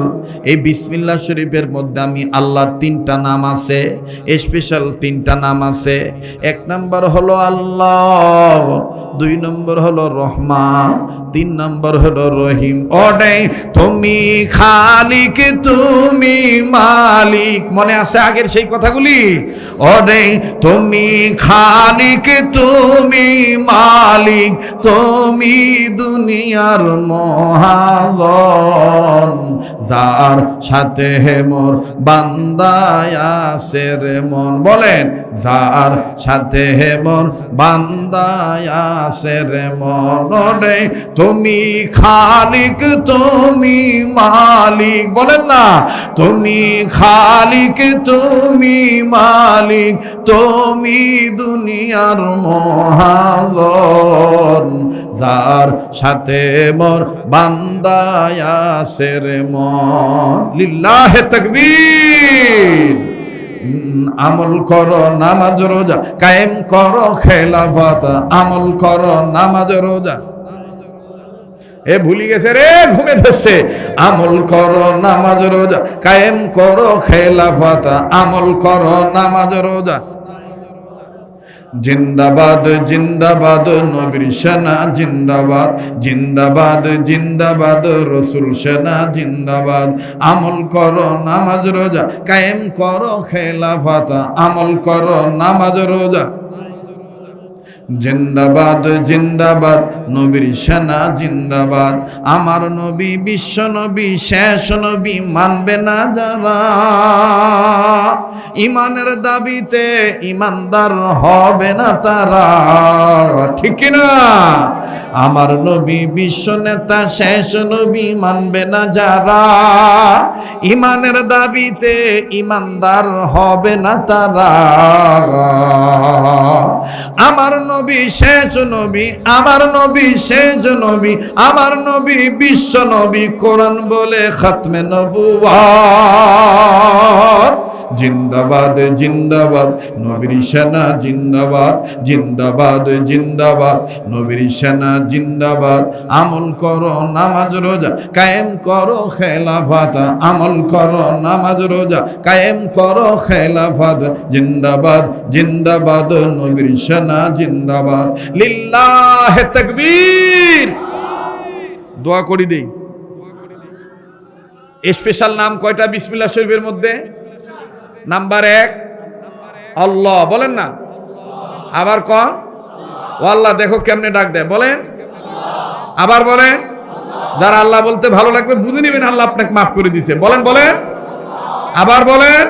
Speaker 1: এই বিসমিল্লাহ শরীফের মধ্যে আমি আল্লাহর 3টা নাম আছে, স্পেশাল 3টা নাম আছে। 1 নম্বর হলো আল্লাহ, 2 নম্বর হলো রহমান, 3 নম্বর হলো রহিম। ওরে তুমি খালিক, তুমি মালিক। মনে আছে আগের সেই কথাগুলি? ওরে তুমি খালিক, তুমি মালিক, তুমি দুনিয়ার মহাজন, যার সাথে মোর বান্দায় আছে রে মন। বলেন, যার সাথে মোর বান্দায় আছে রে মন। রে তুমি খালিক, তুমি মালিক। বলেন না, তুমি খালিক, তুমি মালিক, তুমি দুনিয়ার মহাজন, যার সাথে মোর বান্দায় আছে রে মন। লিল্লাহে তাকবীর। আমল করো নামাজ রোজা, কায়েম করো খেলাফত। আমল করো নামাজ রোজা। এ ভুলি গেছে রে, ঘুমে ধরছে। আমল করো নামাজ রোজা, কায়েম করো খেলাফত। আমল করো নামাজ রোজা। জিন্দাবাদ জিন্দাবাদ নবীর সেনা জিন্দাবাদ, জিন্দাবাদ জিন্দাবাদ রসুল সেনা জিন্দাবাদ। আমল করো নামাজ রোজা, কায়েম করো খেলাফত, আমল করো নামাজ রোজা। জিন্দাবাদ জিন্দাবাদ নবীর সেনা জিন্দাবাদ। আমার নবী বিশ্ব নবী শেষ নবী মানবে না যারা, ইমানের দাবিতে ইমানদার হবে না তারা, ঠিক কিনা? আমার নবী বিশ্ব নেতা শেষ নবী মানবে না যারা, ইমানের দাবিতে ইমানদার হবে না তারা। আমার নবী শেষ নবী, আমার নবী শেষ নবী, আমার নবী বিশ্ব নবী, কোরআন বলে খতমে নবুওয়াত। জিন্দাবাদ জিন্দাবাদ নবীর সেনা জিন্দাবাদ, জিন্দাবাদ জিন্দাবাদ নবীর সেনা জিন্দাবাদ। আমল করো নামাজ রোজা, কায়েম করো খেলাফত, আমল করো নামাজ রোজা, কায়েম করো খেলাফত। জিন্দাবাদ জিন্দাবাদ নবীর সেনা জিন্দাবাদ। লিল্লাহে তাকবীর। দোয়া করি দেই। স্পেশাল নাম কয়টা বিসমিল্লাহ শরীফের মধ্যে? নাম্বার 1 আল্লাহ, বলেন না? আবার কন ও আল্লাহ। দেখো কেমনে ডাক দেয়, বলেন আবার বলেন। যারা আল্লাহ বলতে ভালো লাগবে বুঝে নেবেন আল্লাহ আপনাকে মাফ করে দিছে। বলেন বলেন আবার বলেন।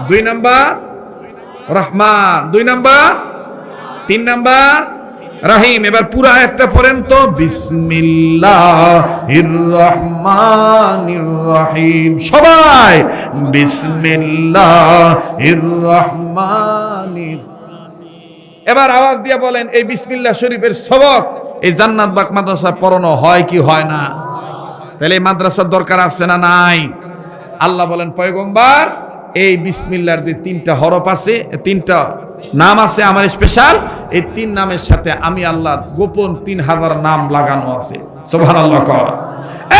Speaker 1: 2 নাম্বার রহমান, 2 নাম্বার, 3 নাম্বার রহিম। এবার পুরো আয়াতটা পড়েন তো। বিসমিল্লাহির রহমানির রহিম। সবাই বিসমিল্লাহির রহমানির। এবার আওয়াজ দিয়ে বলেন এই বিসমিল্লাহ শরীফের সবক এই জান্নাত বাগ মাদ্রাসা পড়ানো হয় কি হয় না? তাহলে এই মাদ্রাসার দরকার আছে না নাই? আল্লাহ বলেন পয়গম্বর এই বিসমিল্লাহর যে 3টা হরফ আছে, 3টা নাম আছে আমার স্পেশাল, এই 3 নামের সাথে আমি আল্লাহর গোপন 3000 নাম লাগানো আছে। সুবহানাল্লাহ।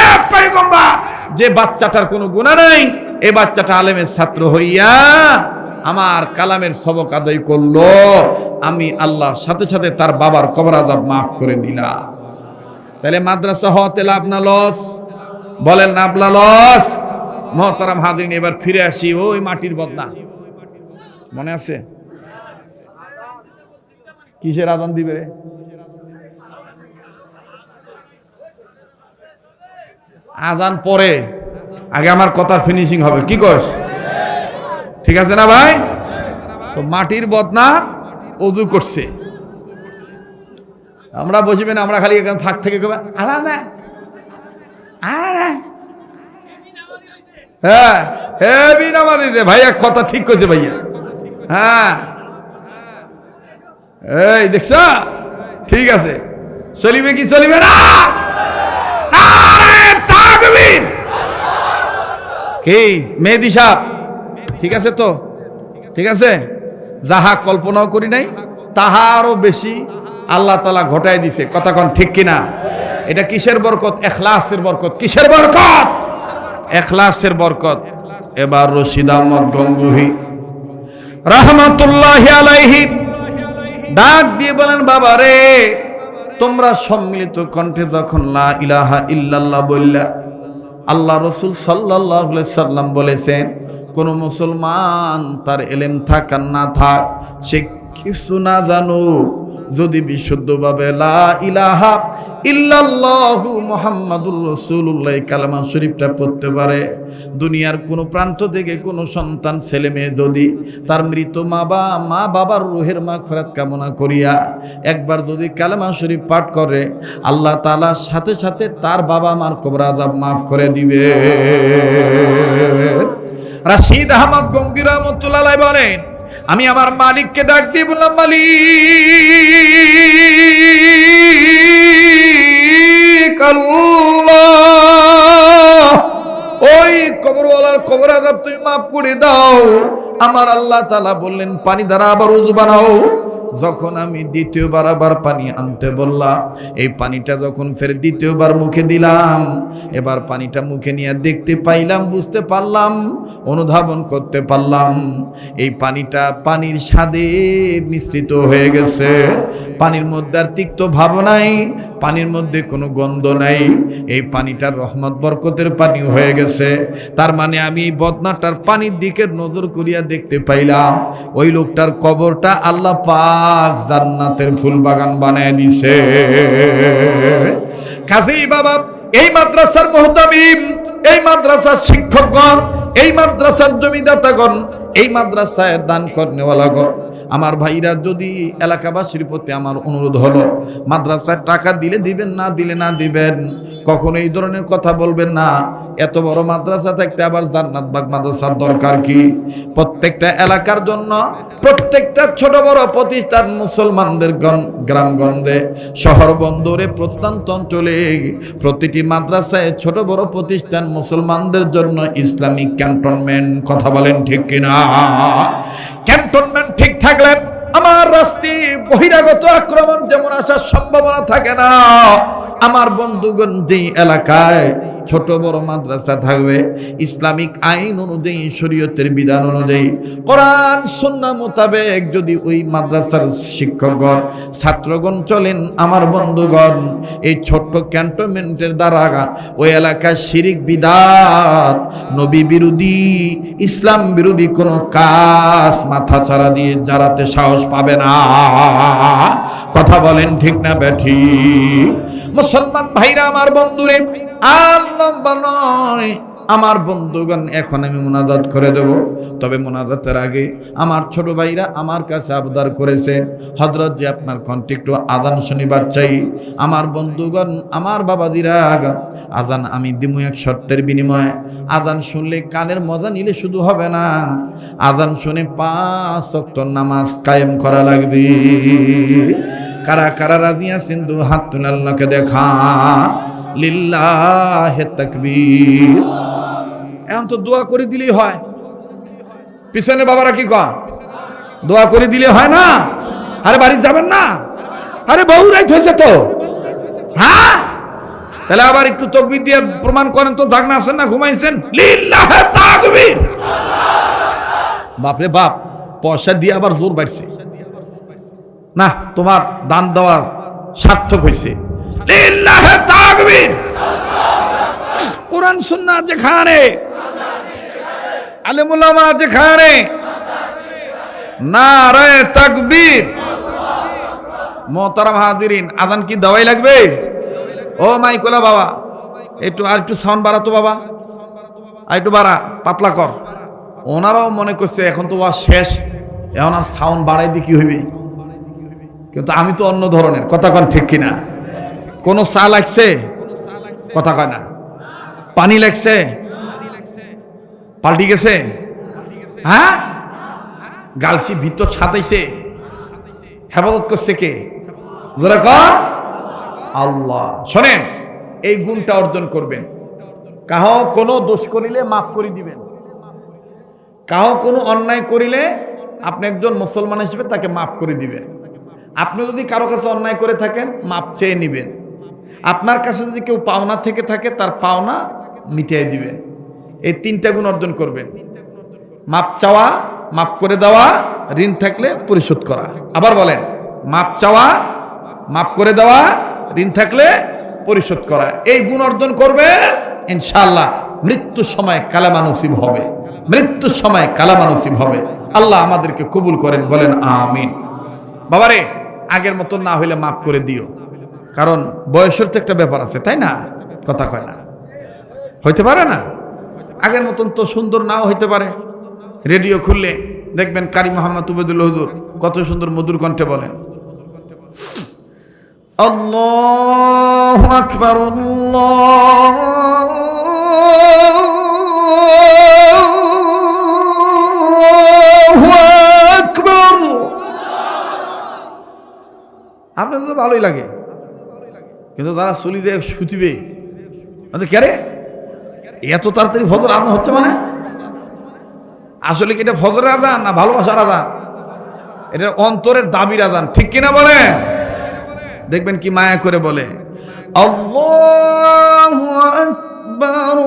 Speaker 1: এ পয়গম্বর, যে বাচ্চাটার কোনো গুনাহ নাই, এই বাচ্চাটা আলেমের ছাত্র হইয়া আমার কালামের সবক আদায় করলো, আমি আল্লাহ সাথে সাথে তার বাবার কবর আযাব মাফ করে দিলাম। তাহলে মাদ্রাসা হতে লাভ না লস? বলেন না আপনার লস? মোহতারাম হাজিরিন, এবার ফিরে আসি ওই মাটির বদনা। মনে আছে কিসের আযান দিবে? আযান পরে, আগে আমার কথার ফিনিশিং হবে। কি কস? ঠিক আছে না ভাই? তো মাটির বদনা ওযু করছে, আমরা বসিবেন, আমরা খালি এখানে ফাঁক থেকে কবে আলা না আরে হ্যাঁ হেভি নামাজি দে ভাইয়া, কথা ঠিক কইছে ভাইয়া। হ্যাঁ এই দেখছ, ঠিক আছে। চলিবে কি চলিবে না? নারে তাকবীর। কি মেহেদী সাহেব ঠিক আছে তো? ঠিক আছে। যাহা কল্পনাও করি নাই তাহা আরো বেশি আল্লাহ তাআলা ঘটায় দিছে। কথা কোন ঠিক কিনা? এটা কিসের বরকত? ইখলাসের বরকত। কিসের বরকত? ইখলাসের বরকত। এবার রশিদ আহমদ গঙ্গুহি রাহমাতুল্লাহি আলাইহি ডাক দিয়ে বলেন, বাবা রে, তোমরা সম্মিলিত কণ্ঠে যখন লা ইলাহা ইল্লাল্লাহ বললা, আল্লাহ রাসূল সাল্লাল্লাহু আলাইহি সাল্লাম বলেছেন কোন মুসলমান তার ইলম থাক আর না থাক, সে কিছু না জানুক, যদি বিশুদ্ধভাবে লা ইলাহা ইল্লাল্লাহু মুহাম্মাদুর রাসূলুল্লাহ কালেমা শরীফটা পড়তে পারে, দুনিয়ার কোনো প্রান্ত থেকে কোনো সন্তান ছেলে মেয়ে যদি তার মৃত মা বাবার রূহের মাগফিরাত কামনা করিয়া একবার যদি কালেমা শরীফ পাঠ করে, আল্লাহ তাআলা সাথে সাথে তার বাবা মার কবর আযাব মাফ করে দিবে। রশিদ আহমদ গঙ্গি রাহমাতুল্লাহ আলাইহি বলেন, আমি আমার মালিককে ডাক দিয়ে বললাম, মালিক আল্লাহ, ওই কবরওয়ালার কবর আযাব তুমি মাফ করে দাও। আমার আল্লাহ তাআলা বললেন, পানি দ্বারা আবার ওযু বানাও। যখন আমি দ্বিতীয়বার আবার পানি আনতে বললাম, এই পানিটা যখন ফের দ্বিতীয়বার মুখে দিলাম, এবার পানিটা মুখে নিয়ে দেখতে পাইলাম, বুঝতে পারলাম, অনুধাবন করতে পারলাম, এই পানিটা পানির স্বাদে মিশ্রিত হয়ে গেছে। পানির মধ্যে আর তিক্ত ভাব নাই, পানির মধ্যে কোনো গন্ধ নাই, এই পানিটার রহমত বরকতের পানি হয়ে গেছে। তার মানে আমি এই বদনাটার পানির দিকে নজর করিয়া দেখতে পাইলাম, ওই লোকটার কবরটা আল্লাহ পাক জান্নাতের ফুল বাগান বানায় দিছে। কাজেই বাবা, এই মাদ্রাসার মুহতামিম, এই মাদ্রাসার শিক্ষকগণ, এই মাদ্রাসার জমিদাতাগণ, এই মাদ্রাসায় দান করনেওয়ালাগণ, আমার ভাইরা, যদি এলাকাবাসীর প্রতি আমার অনুরোধ হলো, মাদ্রাসায় টাকা দিলে দিবেন, না দিলে না দিবেন, কখনো এই ধরনের কথা বলবেন না। এত বড় মাদ্রাসা থাকতে আবার জান্নাতবাগ মাদ্রাসার দরকার কি? প্রত্যেকটা এলাকার জন্য, প্রত্যেকটা ছোট বড় প্রতিষ্ঠান, মুসলমানদের গ্রামগঞ্জে, শহর বন্দরে, প্রত্যন্ত অঞ্চলে প্রতিটি মাদ্রাসায় ছোট বড় প্রতিষ্ঠান মুসলমানদের জন্য ইসলামিক ক্যান্টনমেন্ট। কথা বলেন ঠিক কিনা? ক্যান্টনমেন্ট ঠিক থাকলে আমার রাস্তি বহিরাগত আক্রমণ যেমন আসার সম্ভাবনা থাকে না। আমার বন্ধুগণ, যেই এলাকায় ছোট বড় মাদ্রাসা থাকবে, ইসলামিক আইন অনুযায়ী, শরীয়তের বিধান অনুযায়ী, কোরআন সুন্নাহ মোতাবেক যদি ওই মাদ্রাসার শিক্ষকগণ, ছাত্রগণ চলেন, আমার বন্ধুগণ, এই ছোট্ট ক্যান্টনমেন্টের দ্বারা ওই এলাকায় শিরিক, বিদআত, নবী বিরোধী, ইসলাম বিরোধী কোনো কাজ মাথা ছাড়া দিয়ে জারাতে সাহস পাবে না। কথা বলেন ঠিক না বেঠি? মুসলমান ভাইরা, আমার বন্ধুরে, আর লম্বা নয় আমার বন্ধুগণ, এখন আমি মুনাজাত করে দেব। তবে মুনাজাতের আগে আমার ছোট ভাইরা আমার কাছে আবদার করেছে, হযরত জি আপনার কণ্ঠে একটু আজান শুনিবার চাই। আমার বন্ধুগণ, আমার বাবাজিরা, আজান আমি দিমু এক শর্তের বিনিময়ে। আজান শুনলে, কানের মজা নিলে শুধু হবে না, আজান শুনে 5 ওয়াক্ত নামাজ কায়েম করা লাগবে। কারা কারা রাজি আছেন? দু হাত তুলে আল্লাহকে দেখান। লিল্লাহে তাকবীর। এখন তো দোয়া করে দিলেই হয়। পিছনে বাবারা কি কয়? দোয়া করে দিলে হয় না? আরে বাড়ি যাবেন না? আরে বহু রাত হয়েছে তো। হ্যাঁ, তাহলে আবার একটু তাকবীর দিয়ে প্রমাণ করেন তো, জাগনা আছেন না ঘুমাইছেন? লিল্লাহে তাকবীর। বাপরে বাপ, পয়সা দিয়ে আবার জোর বাড়ছে না, তোমার দান দেওয়া সার্থক হয়েছে। লিল্লাহে তাকবীর। কোরআন সুন্নাহ যেখানে, আলেম উলামা যেখানে, নারে তাকবীর। মোহতারাম হাজিরিন, আজান কি দেওয়াই লাগবে? ও মাইকোলা বাবা, একটু আর একটু সাউন্ড বাড়াতো বাবা, আর একটু বাড়া, পাতলা কর। ওনারাও মনে করছে এখন তো ওয়াজ শেষ, এখন আর সাউন্ড বাড়াই দিয়ে কি হইবে? কিন্তু আমি তো অন্য ধরনের। কথা কন ঠিক কিনা? কোন চা লাগছে? কথা কয় না। পানি লাগছে? পাল্টি গেছে? হ্যাঁ, গালসি ভিতর ছাতাইছে, হেফাজত করছে কে? যারা কয় আল্লাহ। শোনেন, এই গুণটা অর্জন করবেন। কাহ কোনো দোষ করিলে মাফ করে দিবেন, কাহ কোনো অন্যায় করিলে আপনি একজন মুসলমান হিসেবে তাকে মাফ করে দিবেন। আপনি যদি কারো কাছে অন্যায় করে থাকেন, মাপ চেয়ে নিবেন। আপনার কাছে যদি কেউ পাওনা থেকে থাকে, তার পাওনা মিটিয়ে দিবেন। এই 3টা গুণ অর্জন করবেন: মাপ চাওয়া, মাপ করে দেওয়া, ঋণ থাকলে পরিশোধ করা। আবার বলেন, মাপ চাওয়া, মাপ করে দেওয়া, ঋণ থাকলে পরিশোধ করা। এই গুণ অর্জন করবে, ইনশাআল্লাহ মৃত্যুর সময় কালেমা নসিব হবে। মৃত্যুর সময় কালেমা নসিব হবে। আল্লাহ আমাদেরকে কবুল করেন, বলেন আমিন। বাবারে, আগের মতো না হইলে মাফ করে দিও, কারণ বয়সের তো একটা ব্যাপার আছে, তাই না? কথা কয় না, হইতে পারে না। আগের মতন তো সুন্দর নাও হইতে পারে। রেডিও খুললে দেখবেন কারি মোহাম্মদ উবেদুল্লাহ হুজুর কত সুন্দর মধুর কণ্ঠে বলেন, আল্লাহু আকবার, আল্লাহু আকবার। আপনার তো ভালোই লাগে, কিন্তু যারা চলি যায় শুতিবে, কে রে এত তাড়াতাড়ি ফজর আজান হচ্ছে? মানে আসলে কি এটা ফজরের আজান না ভালোবাসার আজান? এটা অন্তরের দাবির আজান, ঠিক কিনা বলে? দেখবেন কি মায়া করে বলে, আল্লাহু আকবার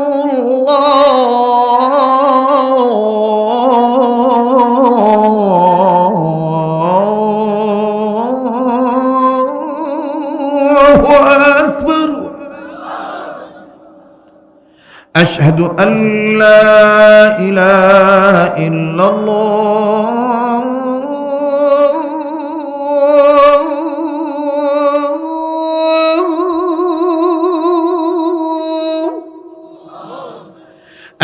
Speaker 1: আল্লাহু আকবার আশহাদু আল্লা ইলাহা ইল্লাল্লাহ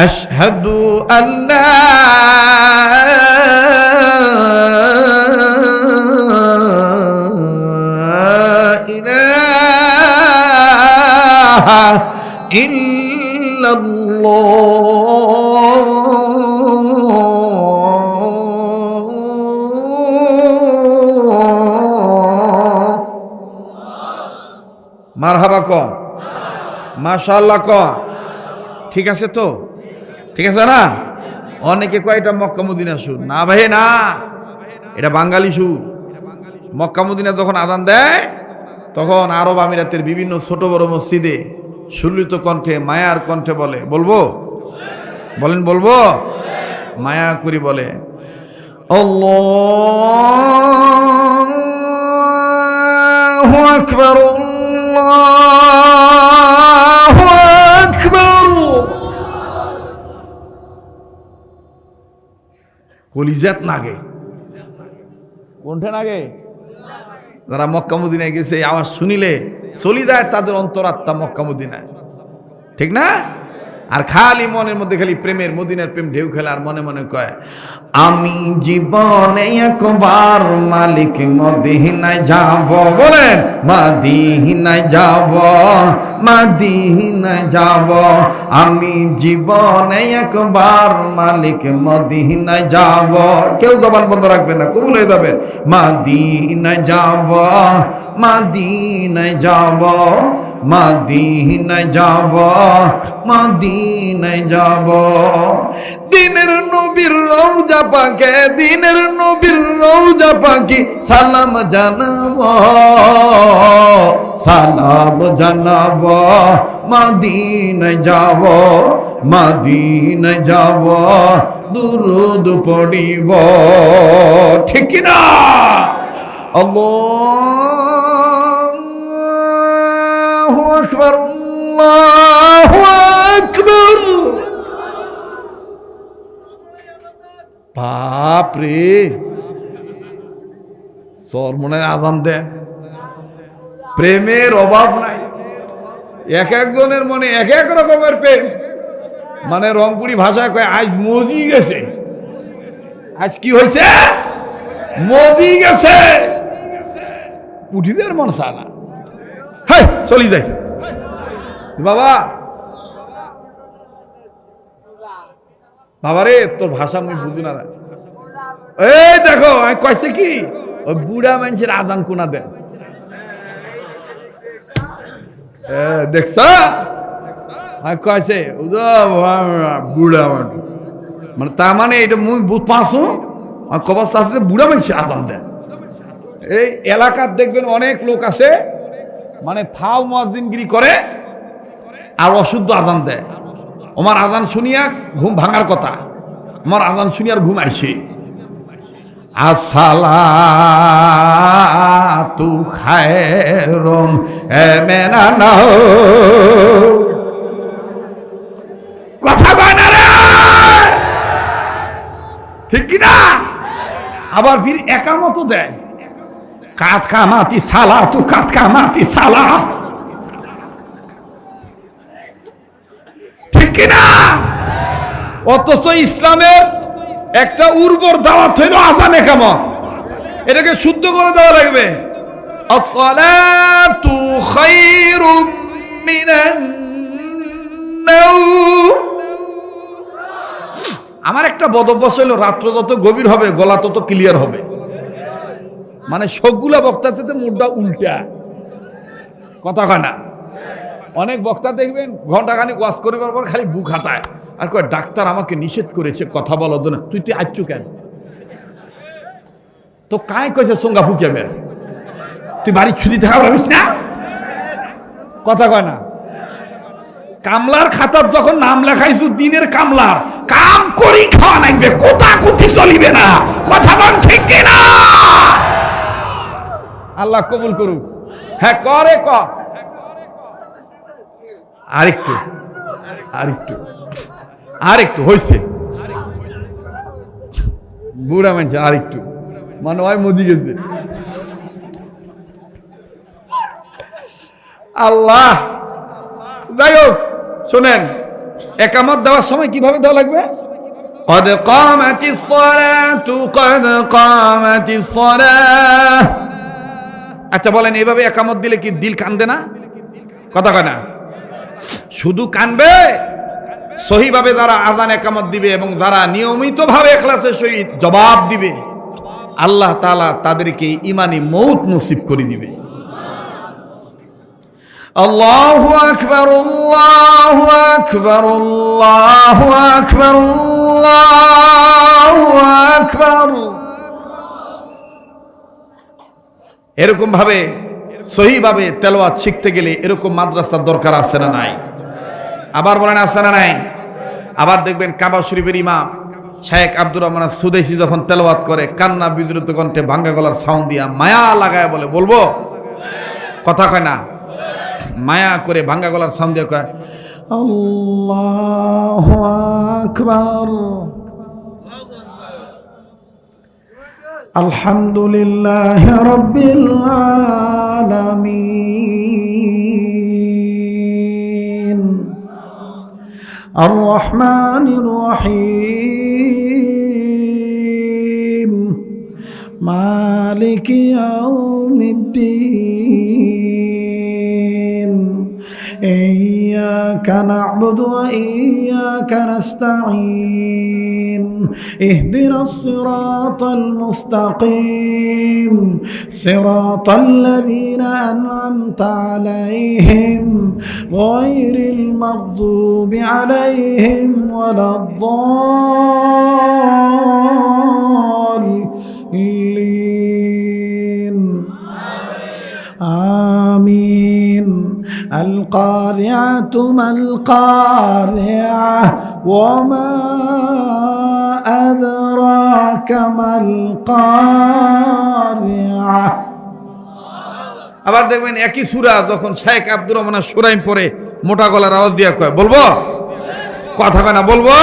Speaker 1: আশহাদু আল্লা ইলাহা মারহাবা ক, মাশাআল্লাহ ক, ঠিক আছে তো? ঠিক আছে না? অনেকে কয় এটা মক্কা মদিনা সুর। না ভাই না, এটা বাঙালি সুর। মক্কা মদিনা যখন আযান দেয় তখন আরব আমিরাতের বিভিন্ন ছোট বড় মসজিদে সুললিত কণ্ঠে মায়ার কণ্ঠে বলে, বলবো? বলেন বলবো? মায়া করি বলে, আল্লাহু আকবার আল্লাহু আকবার। কলিজাত নাগে, কোনটা নাগে? যারা মক্কা মদিনায় গেছে এই আওয়াজ শুনিলে চলি যায় তাদের অন্তরাত্মা মক্কা মদিনায়, ঠিক না? আর খালি মনের মধ্যে খালি প্রেমের, মদিনার প্রেম ঢেউ খেলে, আর মনে মনে কয় আমি জীবনে একবার মালিক মদিনায় যাব। বলেন মদিনায় যাব, মদিনায় যাব, আমি জীবনে একবার মালিক মদিনায় যাব। কেউ জবান বন্ধ রাখবেন না, কবুল হয়ে যাবেন। মদিনায় যাব, মদিনায় যাব, মদিনায় যাব, মদিনায় যাব। দিনের নবীর রওজা পাকে, দিনের নবীর রওজা পাকে সালাম জানাব, সালাম জানাব। মদিনায় যাব, মদিনায় যাব, দুরূদ পড়িব, ঠিক না? আল্লাহু আকবার আল্লাহু আকবার। বাপ রে, সরমনের আযান দেন, প্রেমের অভাব নাই। এক একজনের মনে এক এক রকমের প্রেম, মানে রংপুরি ভাষায় কয় আজ মজি গেছে। আজ কি হয়েছে? মজি গেছে। উঠিবের মন সালা, হ্যাঁ চলি যাই বাবা। বাবারে তোর ভাষা আমি বুঝি না। এই দেখো আমি কইছে কি, ওই বুড়া মানুষের আযান কোনা দেন, দেখছ? আমি কইছে বুড়া মানুষ, মানে তার মানে এটা মুই পাঁচু কবার চাষে বুড়া মানুষের আযান দেন। এই এলাকার দেখবেন অনেক লোক আছে, মানে ফাও মুয়াজ্জিনগিরি করে আর অশুদ্ধ আযান দেয়। আমার আযান শুনিয়া ঘুম ভাঙার কথা, আমার আযান শুনিয়ার ঘুম আইছে। আসসালাতু খায়রুম মিনান নাওম। কথা কয় না রে, ঠিক কি না? আবার ফির একামত দেয়, কাত কামাতি সালা, তু কাত কামাতি সালা, ঠিক কি না? অথচ ইসলামের একটা উর্বর দাওয়াত হইল আযান একামত, এটাকে শুদ্ধ করে দেওয়া লাগবে। আসসালাতু খায়রুম মিনান নাওম। আমার একটা বদ অভ্যাস হইল, রাত্র যত গভীর হবে গলা তত ক্লিয়ার হবে। মানে সবগুলা বক্তার সাথে মুডটা উল্টা, কথা কয় না। অনেক বক্তা দেখবেন ঘন্টাখানিক ওয়াজ করিবার পর খালি বুক হাতায় আর কয় ডাক্তার আমাকে নিষেধ করেছে কথা বলার জন্য। তুই আচ্ছু কেন? তো কাই কইছে চোঙ্গা ফুকিয়াবে, তুই বাড়ি ছুটি থাকা ভাবিস না, কথা কয় না। কামলার খাতার যখন নাম লেখাইছু দিনের কামলার, কাম করি খাওয়া লাগবে, কোটাকুটি চলিবে না, কথা কন ঠিক কিনা? আল্লাহ কবুল করুক। হ্যাঁ করে ক আরেকটু আরেকটু আরেকটু হয়েছে, বুড়া মানুষ আরেকটু মানে হয় মোদি গেছে। আল্লাহ, যাই হোক শোনেন, একামত দেওয়ার সময় কিভাবে দেওয়া লাগবে? قد قامت الصلاة قد قامت الصلاة। আচ্ছা বলেন, এইভাবে একামত দিলে কি দিল কান্দে না? কথা কয় না, শুধু কানবে। সহিভাবে যারা আজান একামত দিবে এবং যারা নিয়মিতভাবে ইখলাসের সহিত জবাব দিবে, আল্লাহ তাআলা তাদেরকে ঈমানি মউত নসিব করে দিবে। আল্লাহু আকবার, আল্লাহু আকবার, আল্লাহু আকবার, আল্লাহু আকবার। এরকম ভাবে সহিভাবে তেলাওয়াত শিখতে গেলে এরকম মাদ্রাসার দরকার আছে না নাই? আবার বলেন আছে না নাই? আবার দেখবেন কাবা শরীফের ইমাম শেখ আব্দুর রহমান সুদেশী যখন তেলাওয়াত করে, কান্না বিজড়িত কণ্ঠে ভাঙ্গা গলার সাউন্ড দিয়া মায়া লাগায় বলে, বলবো? কথা কয় না, মায়া করে ভাঙ্গা গলার সাউন্ড দিয়ে কয় আল্লাহু আকবার, আলহামদুলিল্লাহি রাব্বিল আলামিন, আর রহমানির রহিম, মালিকি ইয়াউমিদ্দিন, إياك نعبد وإياك نستعين، اهدنا الصراط المستقيم، صراط الذين أنعمت عليهم غير المغضوب عليهم ولا الضالين، آمين। القارعة ما القارعة وما أدراك ما القارعة। আবার দেখবেন একই সূরা যখন শেখ আব্দুর রহমান সুরাইম পড়ে মোটা গলার আওয়াজ দিয়ে কয়, বলবো? কথা কয় না, বলবো?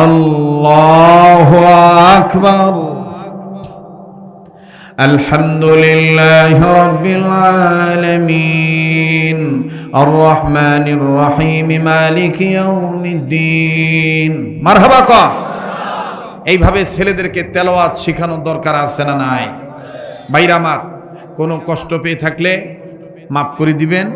Speaker 1: আল্লাহু আকবার, আলহামদুলিল্লাহি রাব্বিল আলামিন, আর রহমানির রহিম, মালিকি ইয়াউমিদ্দিন। মারহাবা ক। এইভাবে ছেলেদেরকে তেলাওয়াত শেখানোর দরকার আছে না নাই? ভাইরা আমার, কোনো কষ্ট পেয়ে থাকলে মাফ করে দিবেন।